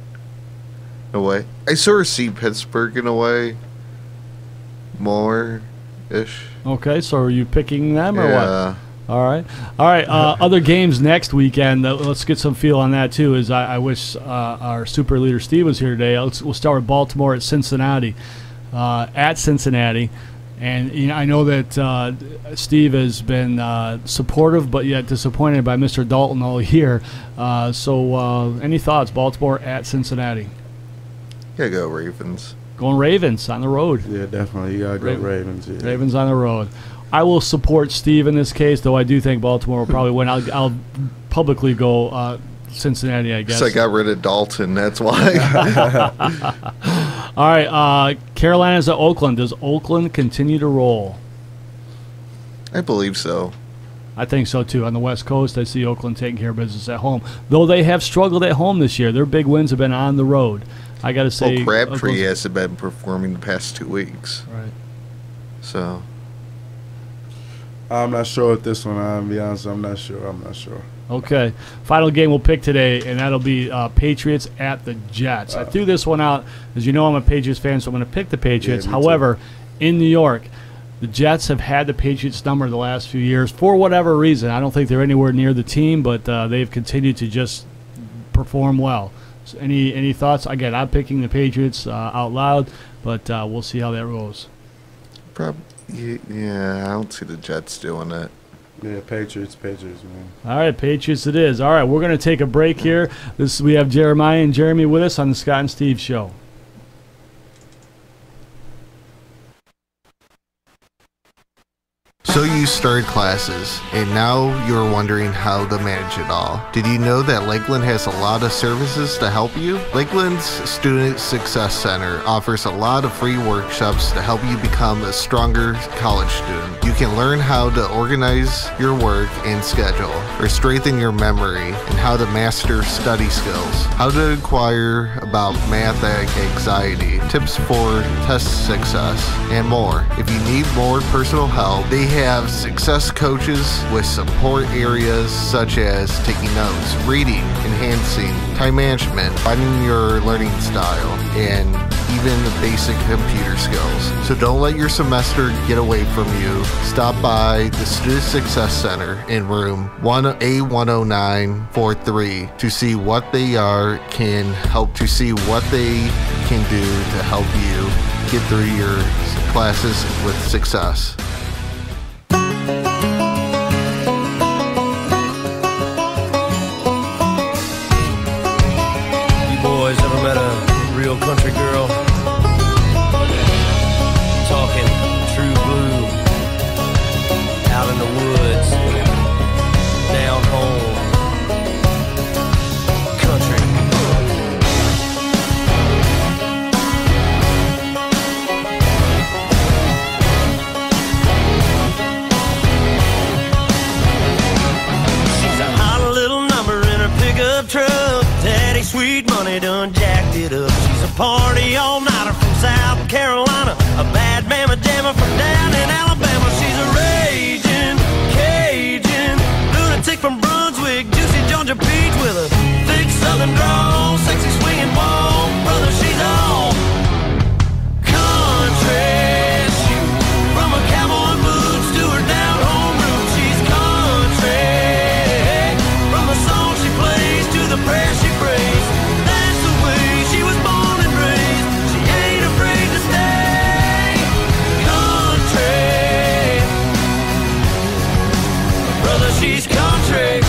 in a way. I sort of see Pittsburgh in a way more-ish. Okay, so are you picking them or Yeah. what? All right. Other games next weekend. Let's get some feel on that too. Is I wish our super leader Steve was here today. We'll start with Baltimore at Cincinnati. And you know, I know that Steve has been supportive, but yet disappointed by Mr. Dalton all year. So any thoughts? Baltimore at Cincinnati. Gotta go Ravens. Going Ravens on the road. Yeah, definitely. You gotta go Ravens. Yeah. Ravens on the road. I will support Steve in this case, though I do think Baltimore will probably win. I'll publicly go Cincinnati, I guess. So I got rid of Dalton, that's why. All right, Carolina's at Oakland. Does Oakland continue to roll? I believe so. I think so, too. On the West Coast, I see Oakland taking care of business at home. Though they have struggled at home this year. Their big wins have been on the road. I got to say. Well, Crabtree hasn't been performing the past 2 weeks. Right. So. I'm not sure with this one. I'll be honest. I'm not sure. Okay. Final game we'll pick today, and that'll be Patriots at the Jets. I threw this one out. As you know, I'm a Patriots fan, so I'm going to pick the Patriots. Yeah, However, in New York, the Jets have had the Patriots number the last few years for whatever reason. I don't think they're anywhere near the team, but they've continued to just perform well. So any thoughts? Again, I'm picking the Patriots out loud, but we'll see how that goes. Yeah, I don't see the Jets doing it. Yeah, Patriots, man. All right, Patriots it is. All right, we're going to take a break here. We have Jeremiah and Jeremy with us on the Scott and Steve Show. So you started classes, and now you're wondering how to manage it all. Did you know that Lakeland has a lot of services to help you? Lakeland's Student Success Center offers a lot of free workshops to help you become a stronger college student. You can learn how to organize your work and schedule, or strengthen your memory, and how to master study skills, how to inquire about math anxiety, tips for test success, and more. If you need more personal help, they have success coaches with support areas such as taking notes, reading, enhancing, time management, finding your learning style, and even the basic computer skills. So don't let your semester get away from you. Stop by the Student Success Center in room A10943 to see what they can help do to help you get through your classes with success. Boys, ever met a real country girl? Talking true blue, out in the woods, down home, country. She's a hot little number in her pickup truck. Daddy sweet money done jacked it up. She's a party all-nighter from South Carolina, a bad mama jammer from down in Alabama. She's a raging Cajun lunatic from Brunswick, juicy Georgia peach with a thick southern drawl, sexy swinging walk. Brother, she's all country. From her cowboy boots to her down-home roots, she's country. From the song she plays to the prayer she prays, that's the way she was born and raised. She ain't afraid to stay country. Brother, she's country.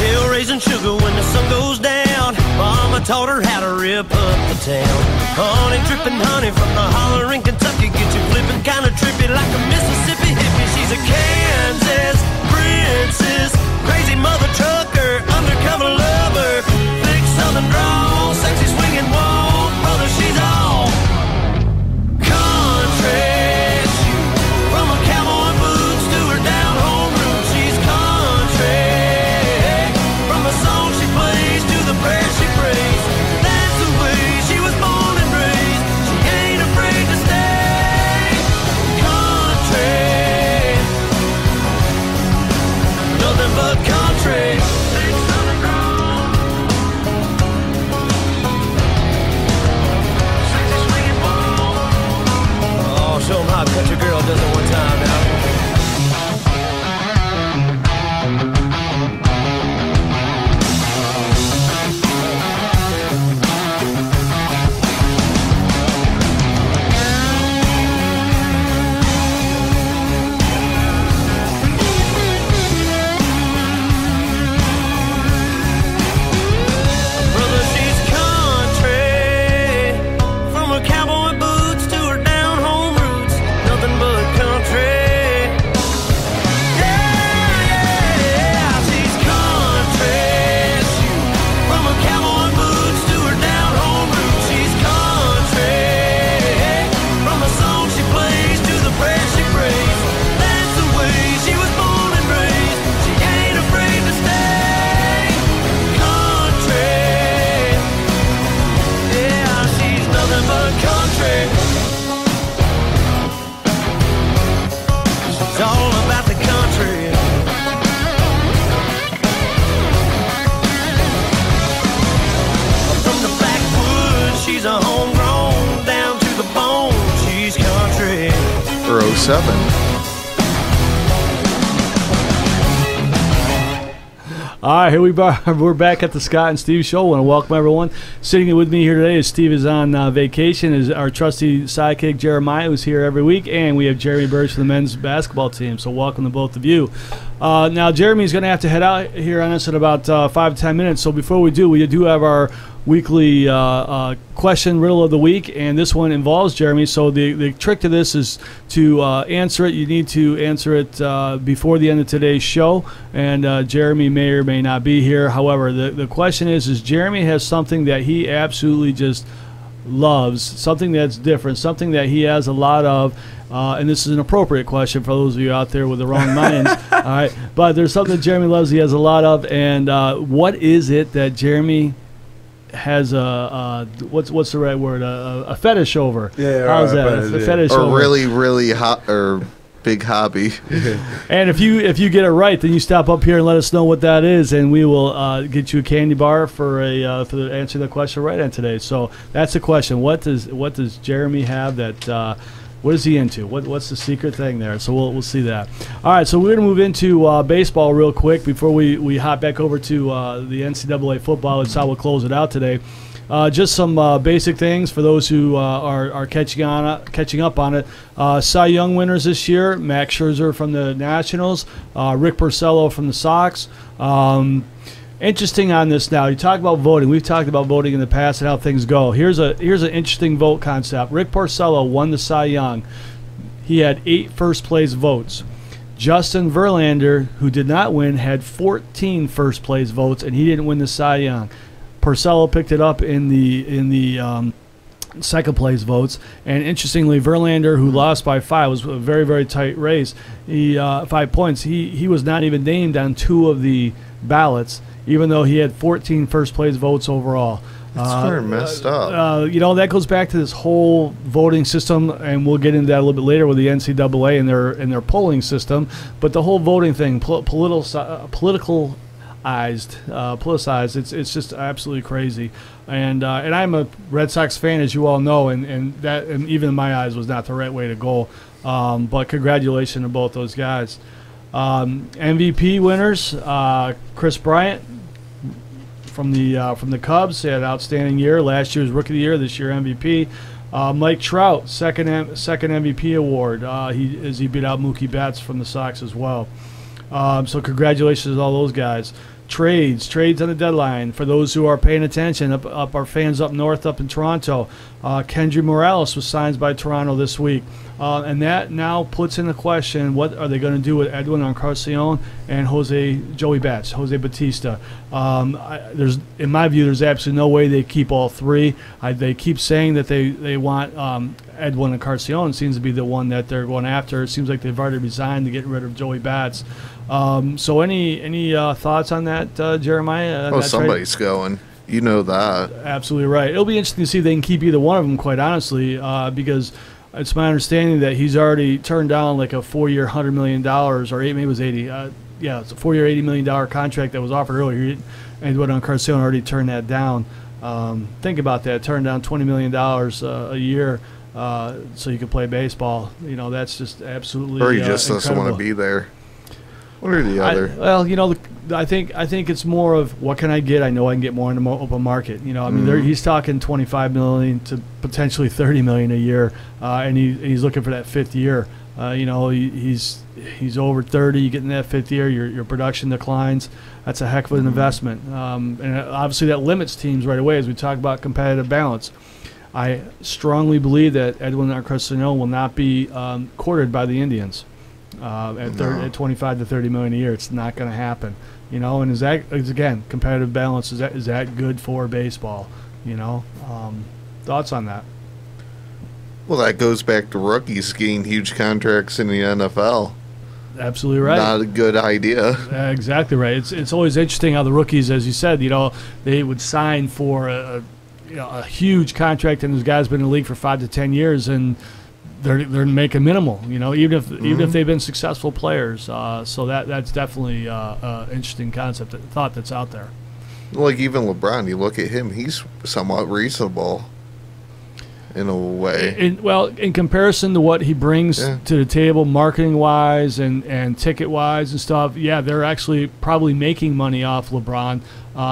Hill raising sugar when the sun goes down. Mama taught her how to rip up the town. Honey dripping honey from the holler in Kentucky, get you flipping kinda trippy like a Mississippi hippie. She's a Kansas princess, crazy mother trucker, undercover lover, thick southern drawl, sexy swinging walk. Brother, she's all country. From her cowboy boots to her down-home roots, she's country. From the song she plays to the prayer she prays, that's the way she was born and raised. She ain't afraid to stay country. Nothing but country. Thick southern drawl, sexy swinging walk. Oh, show 'em how a country girl does it one time now. Brother, she's country. From her cowboy boots to her down-home roots, nothing but country. Yeah, yeah, she's country. From her cowboy boots to her down-home roots, she's country. From the song she plays to the prayer she prays, that's the way she was born and raised. She ain't afraid to stay country. Yeah, she's nothing but country. She's all about the country. From the backwoods, she's a homegrown, down to the bone, she's country. Or 07. All right, here we are. We're back at the Scott and Steve Show. I want to welcome everyone. Sitting with me here today is Steve is on vacation, is our trusty sidekick Jeremiah, who's here every week, and we have Jeremy Birch for the men's basketball team. So welcome to both of you. Now, Jeremy's going to have to head out here on us in about 5 to 10 minutes. So before we do have our weekly question riddle of the week, and this one involves Jeremy. So the trick to this is to answer it. You need to answer it before the end of today's show, and Jeremy may or may not be here. However, the question is Jeremy has something that he absolutely just loves, something that's different, something that he has a lot of, and this is an appropriate question for those of you out there with the wrong minds. All right, but there's something that Jeremy loves, he has a lot of, and what is it that Jeremy has a what's the right word, a fetish over? Yeah, how's right, that? A fetish Or over. really hot, or big hobby. And if you get it right, then you stop up here and let us know what that is, and we will get you a candy bar for the answer the question right on today. So that's the question. What does Jeremy have that? What is he into? What's the secret thing there? So we'll see that. All right, so we're going to move into baseball real quick before we hop back over to the NCAA football. That's how we'll close it out today. Just some basic things for those who are catching up on it. Cy Young winners this year: Max Scherzer from the Nationals, Rick Porcello from the Sox. Interesting on this now. You talk about voting. We've talked about voting in the past and how things go. Here's an interesting vote concept. Rick Porcello won the Cy Young. He had 8 first-place votes. Justin Verlander, who did not win, had 14 first-place votes, and he didn't win the Cy Young. Porcello picked it up in the second-place votes. And interestingly, Verlander, who lost by 5, was a very, very tight race. 5 points. He was not even named on 2 of the ballots, even though he had 14 first-place votes overall. That's very messed up. That goes back to this whole voting system, and we'll get into that a little bit later with the NCAA and their polling system. But the whole voting thing, politicized. It's just absolutely crazy. And I'm a Red Sox fan, as you all know, and that, and even in my eyes, was not the right way to go. But congratulations to both those guys. MVP winners: Chris Bryant from the Cubs, had an outstanding year. Last year's Rookie of the Year, this year MVP. Mike Trout, second MVP award. He beat out Mookie Betts from the Sox as well. So congratulations to all those guys. Trades on the deadline. For those who are paying attention, up our fans up north, up in Toronto, Kendry Morales was signed by Toronto this week. And that now puts into question, what are they going to do with Edwin Encarnacion and Joey Batista. In my view, there's absolutely no way they keep all 3. They keep saying that they want Edwin Encarnacion. It seems to be the one that they're going after. It seems like they've already resigned to get rid of Joey Bats. So any thoughts on that, Jeremiah? Somebody's going. You know that. Absolutely right. It'll be interesting to see if they can keep either one of them, quite honestly, because it's my understanding that he's already turned down like a 4-year, $100 million, or maybe it was 80. It's a 4-year, $80 million contract that was offered earlier. Edwin Encarnacion already turned that down. Think about that. Turned down $20 million a year so you can play baseball. That's just absolutely Or he just doesn't incredible. want to be there. One or the other. I think it's more of what can I get? I know I can get more in the open market. He's talking $25 million to potentially $30 million a year, and he's looking for that 5th year. He's over 30. You get in that 5th year, your production declines. That's a heck of an investment, and obviously that limits teams right away as we talk about competitive balance. I strongly believe that Edwin Encarnacion will not be courted by the Indians. At 25 to 30 million a year, it's not going to happen. And is again competitive balance? Is that good for baseball? Thoughts on that? Well, that goes back to rookies getting huge contracts in the NFL. Absolutely right. Not a good idea. Exactly right. It's always interesting how the rookies, as you said, they would sign for a huge contract, and this guy's been in the league for 5 to 10 years, and they're making minimal, even if they've been successful players. So that's definitely an interesting thought that's out there. Like even LeBron, you look at him; he's somewhat reasonable in a way. In comparison to what he brings to the table, marketing wise and ticket wise and stuff, they're actually probably making money off LeBron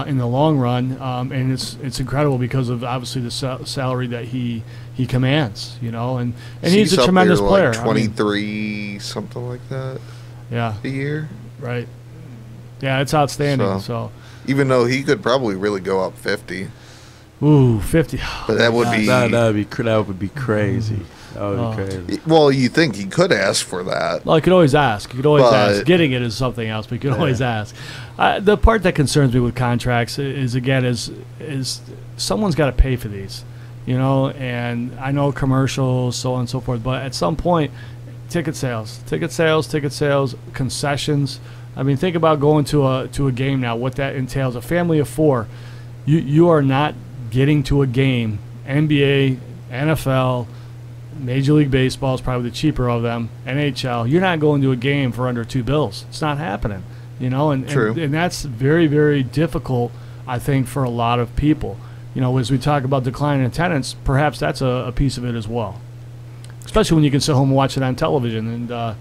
in the long run, and it's incredible because of obviously the salary that he commands, and he's a tremendous player. 23, something like that. Yeah, a year. Right. Yeah, it's outstanding. So even though he could probably really go up 50. Ooh, 50. But that would be crazy. That would be crazy. Well, you think he could ask for that? Well, you could always ask. Ask. Getting it is something else, but you can always ask. The part that concerns me with contracts is someone's got to pay for these, And I know commercials, so on and so forth, but at some point, ticket sales, concessions. I mean, think about going to a game now. What that entails. A family of 4, you are not getting to a game, NBA, NFL, Major League Baseball is probably the cheaper of them. NHL, you're not going to a game for under $2. It's not happening, and that's very, very difficult, I think, for a lot of people. As we talk about decline in attendance, perhaps that's a piece of it as well. Especially when you can sit home and watch it on television and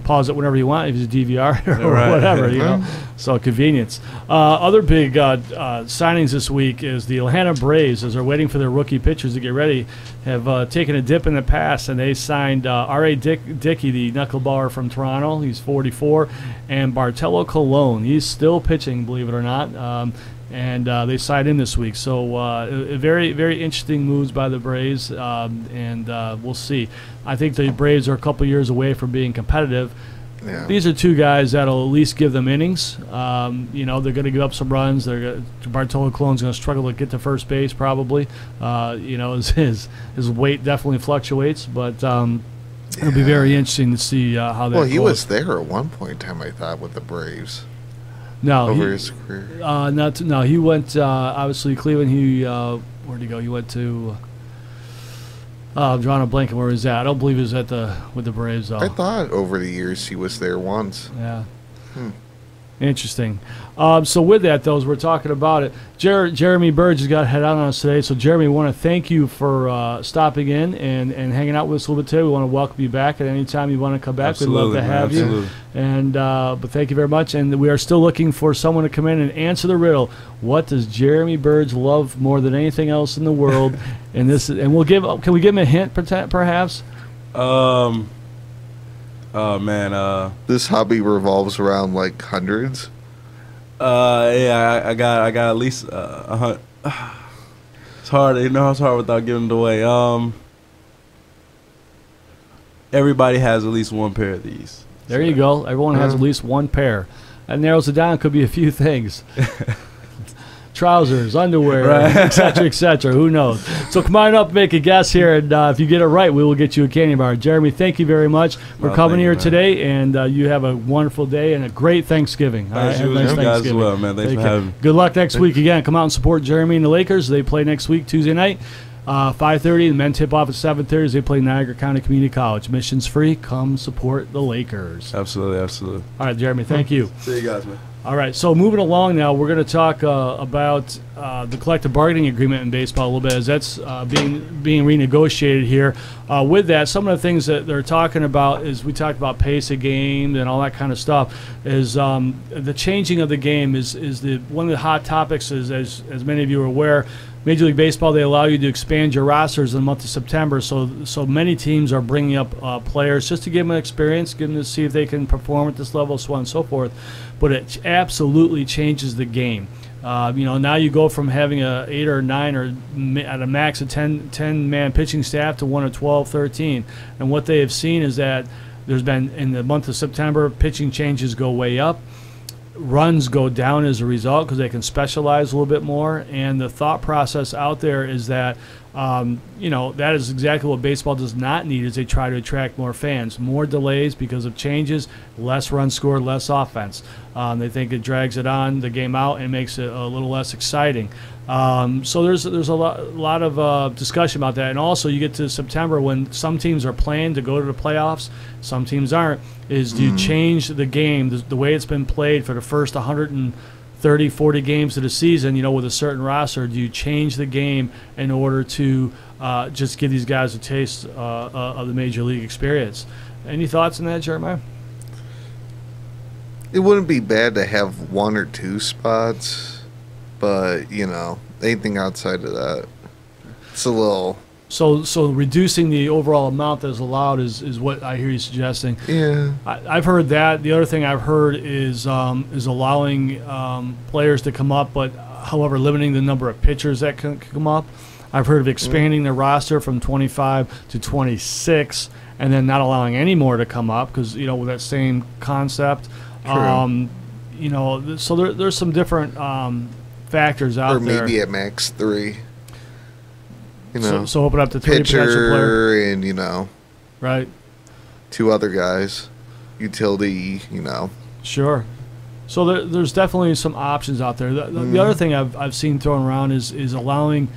pause it whenever you want, if it's a DVR or whatever, So convenience. Other big signings this week is the Atlanta Braves, as they're waiting for their rookie pitchers to get ready, have taken a dip in the past, and they signed R.A. Dickey, the knuckleballer from Toronto. He's 44, and Bartolo Colon. He's still pitching, believe it or not. And they signed him this week. So very, very interesting moves by the Braves, and we'll see. I think the Braves are a couple years away from being competitive. Yeah. These are two guys that'll at least give them innings. They're going to give up some runs. Bartolo Colon's going to struggle to get to first base probably. His weight definitely fluctuates, but it'll be very interesting to see how that goes. Well, he was there at one point in time, I thought, with the Braves. No, over his career. He went obviously Cleveland. Where'd he go? He went to. I'm drawing a blank on where he was at. I don't believe he was with the Braves though. I thought over the years he was there once. Yeah. Interesting. So with that, though, as we're talking about it, Jeremy Burge has got to head out on us today. So, Jeremy, we want to thank you for stopping in and hanging out with us a little bit today. We want to welcome you back at any time you want to come back. Absolutely, we'd love to have you. And but thank you very much. And we are still looking for someone to come in and answer the riddle. What does Jeremy Burge love more than anything else in the world? And can we give him a hint, perhaps? Oh man, this hobby revolves around like hundreds. I got at least it's hard. It's hard without giving it away. Everybody has at least one pair of these. There you go. Everyone has at least one pair. That narrows it down. Could be a few things. Trousers, underwear, et cetera, who knows? So come on up, make a guess here, and if you get it right, we will get you a candy bar. Jeremy, thank you very much for coming here today, and you have a wonderful day and a great Thanksgiving. All right, you guys as well, man. Thanks for having me. Good luck next week again. Come out and support Jeremy and the Lakers. They play next week, Tuesday night, 5:30. The men tip off at 7:30. They play Niagara County Community College. Missions free. Come support the Lakers. Absolutely. All right, Jeremy, thank you. See you guys, man. All right, so moving along now, we're going to talk about the collective bargaining agreement in baseball a little bit, as that's being renegotiated here. With that, some of the things that they're talking about is we talked about pace of game and all that kind of stuff. Is the changing of the game is one of the hot topics. Is as many of you are aware, Major League Baseball, they allow you to expand your rosters in the month of September. So many teams are bringing up players just to give them experience, give them to see if they can perform at this level, so on and so forth. But it absolutely changes the game. Now you go from having a 8 or 9 or at a max of 10-man pitching staff to 1 or 12, 13. And what they have seen is that there's been, in the month of September, pitching changes go way up. Runs go down as a result because they can specialize a little bit more. And the thought process out there is that, that is exactly what baseball does not need, is they try to attract more fans. More delays because of changes, less runs scored, less offense. They think it drags the game out and makes it a little less exciting. So there's a lot of discussion about that. And also you get to September when some teams are playing to go to the playoffs, some teams aren't. Do you change the game, the way it's been played for the first 130, 40 games of the season, with a certain roster? Do you change the game in order to just give these guys a taste of the Major League experience? Any thoughts on that, Jeremiah? It wouldn't be bad to have 1 or 2 spots, but, anything outside of that, it's a little... So reducing the overall amount that's allowed is what I hear you suggesting. Yeah. I've heard that. The other thing I've heard is allowing players to come up, but however limiting the number of pitchers that can come up. I've heard of expanding the roster from 25 to 26 and then not allowing any more to come up because, with that same concept. True. So there's some different factors out there. Or maybe at max 3. So open up to 3 potential players. And, right. 2 other guys. Utility, Sure. So there's definitely some options out there. The other thing I've seen thrown around is allowing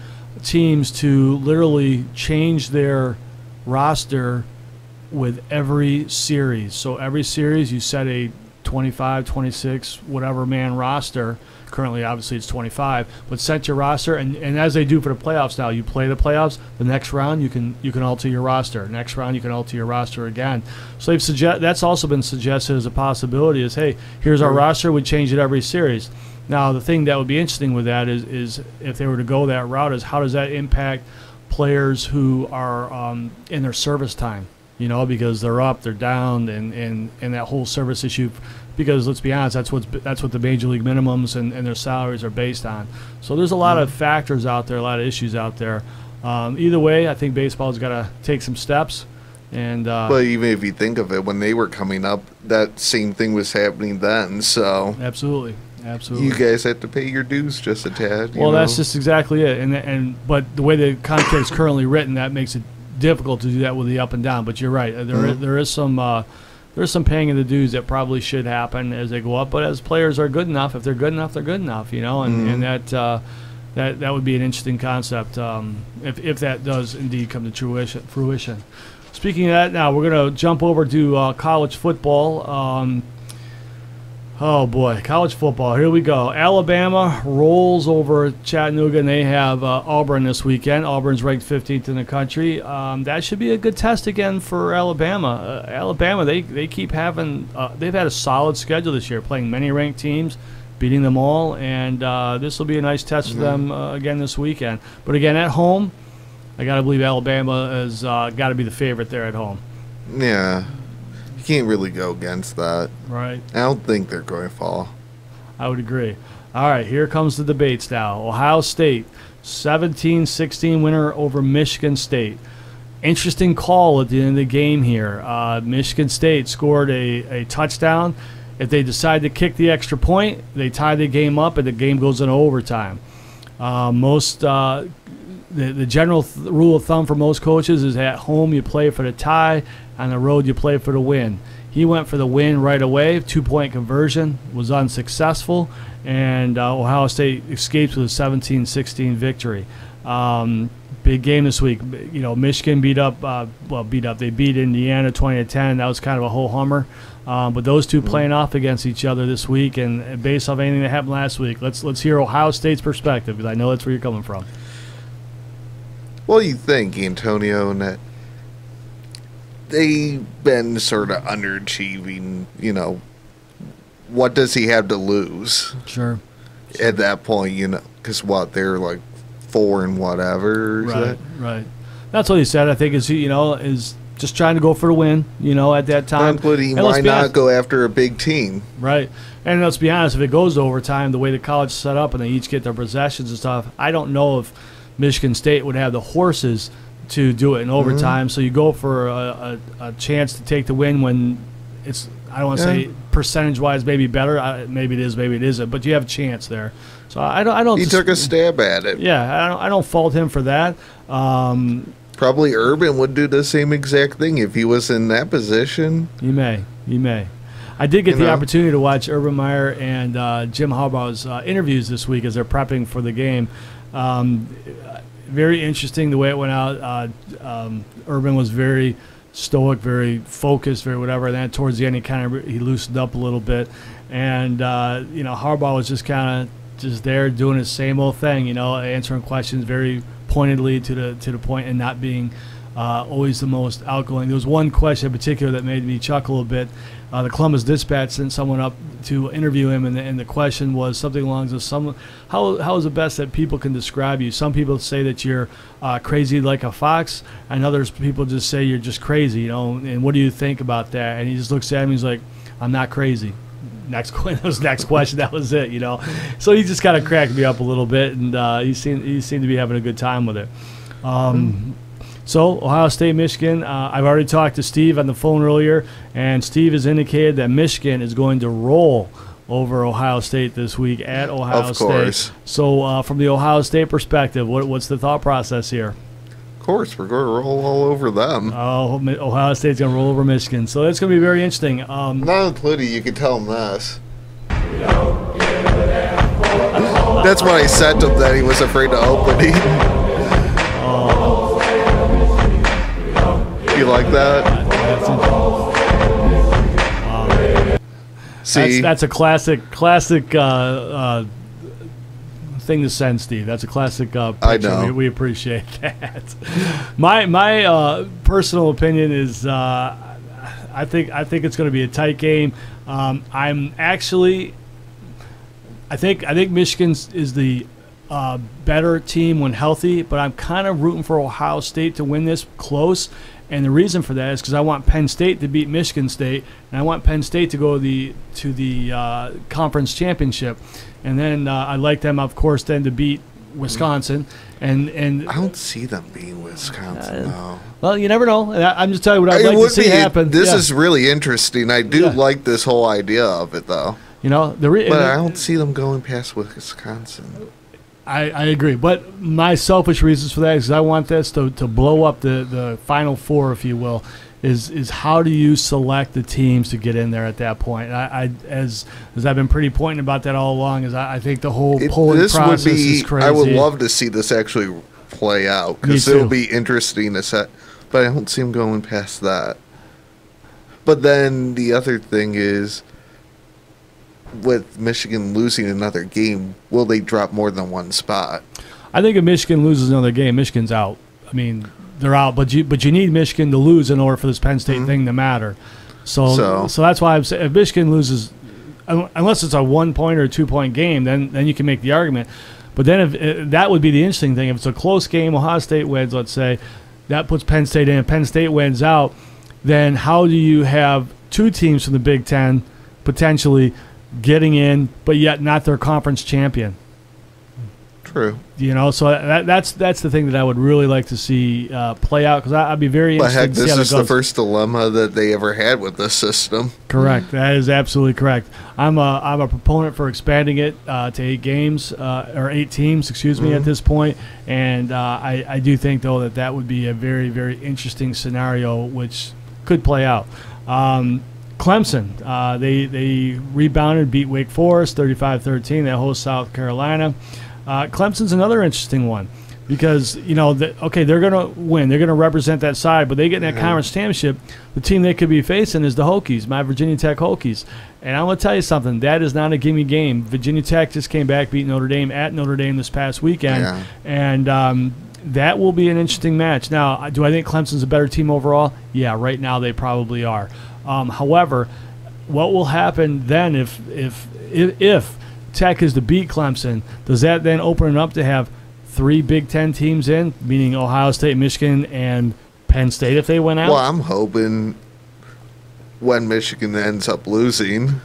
teams to literally change their roster with every series. So every series you set a 25, 26, whatever man roster. Currently, obviously, it's 25. But set your roster, and as they do for the playoffs now, you play the playoffs. The next round, you can alter your roster. Next round, you can alter your roster again. So that's also been suggested as a possibility. Is hey, here's our roster. We change it every series. Now, the thing that would be interesting with that is if they were to go that route, is how does that impact players who are in their service time? You know, because they're up, they're down, and that whole service issue. Because let's be honest, that's what the major league minimums and their salaries are based on. So there's a lot of factors out there, a lot of issues out there. Either way, I think baseball's got to take some steps. And but even if you think of it, when they were coming up, that same thing was happening then. So absolutely. You guys have to pay your dues just a tad. Well, that's just exactly it. But the way the contract is currently written, that makes it difficult to do that with the up and down. But you're right. There is some. There's some paying of the dues that probably should happen as they go up, but as players are good enough, if they're good enough, they're good enough, you know, and that would be an interesting concept if that does indeed come to fruition. Speaking of that, now we're going to jump over to college football. Oh boy, college football. Here we go. Alabama rolls over Chattanooga, and they have Auburn this weekend. Auburn's ranked 15th in the country. That should be a good test again for Alabama. Alabama, they keep having they've had a solid schedule this year, playing many ranked teams, beating them all, and this will be a nice test for them again this weekend. But again, at home, I got to believe Alabama has got to be the favorite there at home. Yeah. You can't really go against that. Right. I don't think they're going to fall. I would agree. All right, here comes the debates now. Ohio State, 17-16 winner over Michigan State. Interesting call at the end of the game here. Michigan State scored a touchdown. If they decide to kick the extra point, they tie the game up, and the game goes into overtime. The general rule of thumb for most coaches is at home you play for the tie, on the road you play for the win. He went for the win right away. 2-point conversion was unsuccessful, and Ohio State escapes with a 17-16 victory. Big game this week. You know, Michigan beat up. They beat Indiana 20-10. That was kind of a whole hummer. But those two playing off against each other this week, and based off anything that happened last week, let's hear Ohio State's perspective, because I know that's where you're coming from. What do you think, Antonio, and that they've been sort of underachieving? You know, what does he have to lose? Sure. At that point, you know, because they're like 4 and whatever. Right. That's what he said. I think is just trying to go for the win. You know, at that time. Why not go after a big team? Right. And let's be honest, if it goes to overtime, the way the college is set up and they each get their possessions and stuff, I don't know if Michigan State would have the horses to do it in overtime. So you go for a chance to take the win when it's, I don't want to say percentage-wise maybe better. Maybe it is, maybe it isn't. But you have a chance there. So I don't. He took a stab at it. Yeah, I don't fault him for that. Probably Urban would do the same exact thing if he was in that position. You may. I did get the opportunity to watch Urban Meyer and Jim Harbaugh's interviews this week as they're prepping for the game. Very interesting the way it went out. Urban was very stoic, very focused, very whatever. And then towards the end, he loosened up a little bit, and Harbaugh was just kind of just there doing his same old thing, answering questions very pointedly to the point, and not being always the most outgoing. There was one question in particular that made me chuckle a bit. The Columbus Dispatch sent someone up to interview him, and the question was something along those lines. How is the best that people can describe you? Some people say that you're crazy like a fox, and others people just say you're just crazy, and what do you think about that? And he just looks at him, he's like, I'm not crazy. Next question, that was it, So he just kind of cracked me up a little bit, and he seemed to be having a good time with it. So, Ohio State, Michigan, I've already talked to Steve on the phone earlier, and Steve has indicated that Michigan is going to roll over Ohio State this week at Ohio State. Of course. So, from the Ohio State perspective, what's the thought process here? Of course, we're going to roll all over them. Oh, Ohio State's going to roll over Michigan. So, that's going to be very interesting. Not including, you can tell him this. That's what I said to him, that he was afraid to open it. like that. See, That's a classic thing to send, Steve. That's a classic picture. I know. We appreciate that. My personal opinion is I think it's going to be a tight game. I think Michigan is the better team when healthy, but I'm kind of rooting for Ohio State to win this close. And the reason for that is because I want Penn State to beat Michigan State, and I want Penn State to go to the conference championship. And then I'd like them, of course, then to beat Wisconsin. And I don't see them beating Wisconsin, though. Well, you never know. I'm just telling you what I'd like to see happen. This is really interesting. I do like this whole idea of it, though. You know, but I don't see them going past Wisconsin. I agree, but my selfish reasons for that is I want this to blow up the Final Four, if you will. Is how do you select the teams to get in there at that point? As I've been pretty pointing about that all along, is I think the whole polling process is crazy. I would love to see this actually play out because it'll be interesting to set. But I don't see them going past that. But then the other thing is, with Michigan losing another game, will they drop more than one spot? I think if Michigan loses another game, Michigan's out. I mean, they're out, but you need Michigan to lose in order for this Penn State thing to matter. So that's why I'm saying if Michigan loses, unless it's a 1 point or a 2 point game, then you can make the argument. But then if that would be the interesting thing. If it's a close game, Ohio State wins, let's say, that puts Penn State in. If Penn State wins out, then how do you have two teams from the Big Ten potentially getting in, but yet not their conference champion? True. You know, so that's the thing that I would really like to see play out, because I'd be very interested to see how it goes. This is the first dilemma that they ever had with this system. Correct. That is absolutely correct. I'm a proponent for expanding it to 8 games or 8 teams, excuse me, at this point. And I do think, though, that would be a very, very interesting scenario which could play out. Clemson, they rebounded, beat Wake Forest 35-13. They host South Carolina. Clemson's another interesting one because, you know, they're going to win. They're going to represent that side, but they get in that conference championship. The team they could be facing is the Hokies, my Virginia Tech Hokies. And I'm going to tell you something. That is not a gimme game. Virginia Tech just came back, beat Notre Dame at Notre Dame this past weekend. Yeah. And that will be an interesting match. Now, do I think Clemson's a better team overall? Yeah, right now they probably are. However, what will happen then if Tech is to beat Clemson, does that then open it up to have 3 Big Ten teams in, meaning Ohio State, Michigan, and Penn State if they went out? Well, I'm hoping when Michigan ends up losing,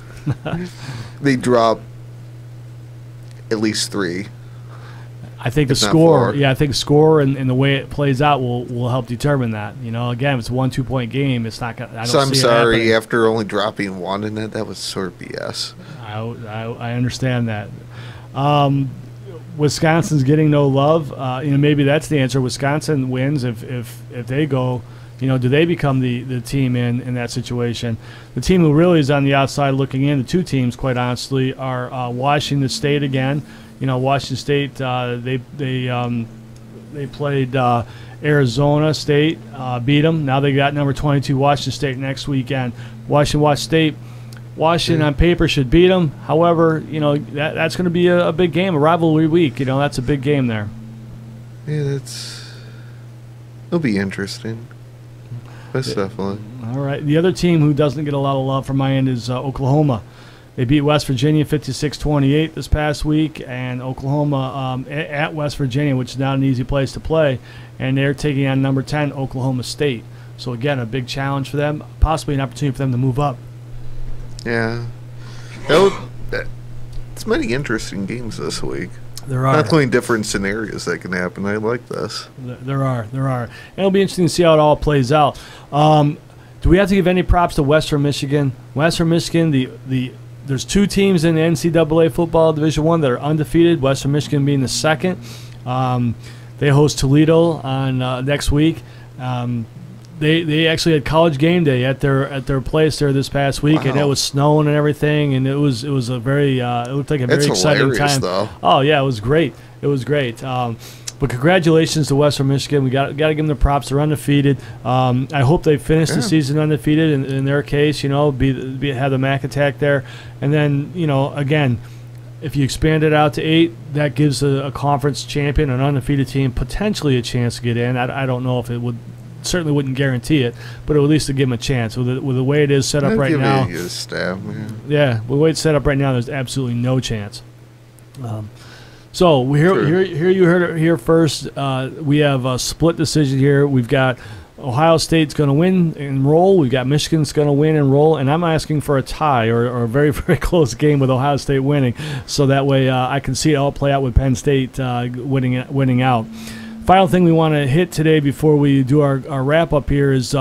they drop at least 3. I think the score, and the way it plays out will help determine that. You know, again, if it's a 1-2 point game, it's not gonna. I'm sorry, after only dropping 1 in it, that was sort of BS. I understand that. Wisconsin's getting no love. Maybe that's the answer. Wisconsin wins if they go. You know, do they become the team in that situation? The team who really is on the outside looking in, the 2 teams, quite honestly, are Washington State again. You know, Washington State, they played Arizona State, beat them. Now they got number 22 Washington State next weekend. Washington on paper should beat them. However, you know, that's going to be a big game, a rivalry week. You know, that's a big game there. Yeah, it'll be interesting. That's definitely. All right. The other team who doesn't get a lot of love from my end is Oklahoma. They beat West Virginia 56-28 this past week, and Oklahoma at West Virginia, which is not an easy place to play, and they're taking on number 10 Oklahoma State. So again, a big challenge for them, possibly an opportunity for them to move up. Yeah, it's many interesting games this week. There are definitely different scenarios that can happen. I like this. There are, and it'll be interesting to see how it all plays out. Do we have to give any props to Western Michigan? Western Michigan, there's 2 teams in the NCAA football Division I that are undefeated, Western Michigan being the second. They host Toledo on next week. They actually had college game day at their place there this past week, and it was snowing and everything, and it was a very it looked like a very exciting time. Though. Oh yeah, it was great. But congratulations to Western Michigan. We got to give them the props. They're undefeated. I hope they finish the season undefeated in their case, you know, have the Mac attack there. And then, you know, again, if you expand it out to 8, that gives a conference champion, an undefeated team, potentially a chance to get in. I don't know if it would. Certainly wouldn't guarantee it, but at least to give them a chance. With the way it is set up right now, with the way it's set up right now, there's absolutely no chance. So here you heard it here first. We have a split decision here. We've got Ohio State's going to win and roll. We've got Michigan's going to win and roll, and I'm asking for a tie or a very, very close game with Ohio State winning, so that way I can see it all play out with Penn State winning out. Final thing we want to hit today before we do our wrap-up here is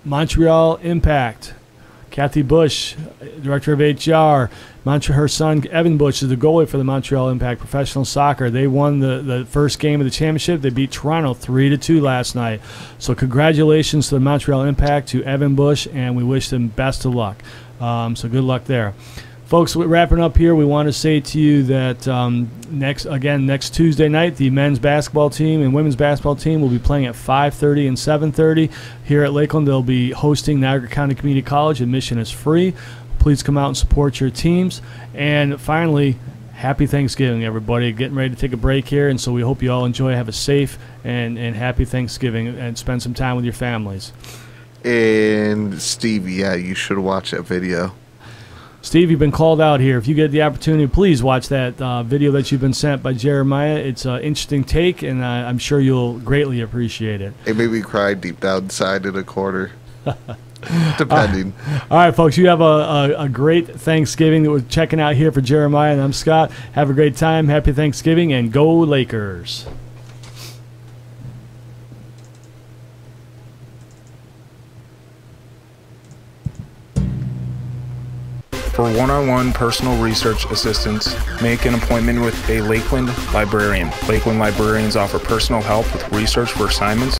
Montreal Impact. Kathy Bush, director of HR. Her son, Evan Bush, is the goalie for the Montreal Impact Professional Soccer. They won the first game of the championship. They beat Toronto 3-2 last night. So congratulations to the Montreal Impact, to Evan Bush, and we wish them best of luck. So good luck there. Folks, wrapping up here, we want to say to you that next Tuesday night, the men's basketball team and women's basketball team will be playing at 5:30 and 7:30 here at Lakeland. They'll be hosting Niagara County Community College. Admission is free. Please come out and support your teams. And finally, happy Thanksgiving, everybody. Getting ready to take a break here, and so we hope you all enjoy. Have a safe and happy Thanksgiving, and spend some time with your families. And Steve, yeah, you should watch that video. Steve, you've been called out here. If you get the opportunity, please watch that video that you've been sent by Jeremiah. It's an interesting take, and I'm sure you'll greatly appreciate it. It made me cry deep down inside in a corner, depending. All right, folks, you have a great Thanksgiving that we're checking out here for Jeremiah, and I'm Scott. Have a great time. Happy Thanksgiving, and go Lakers. For one-on-one personal research assistance, make an appointment with a Lakeland librarian. Lakeland librarians offer personal help with research for assignments,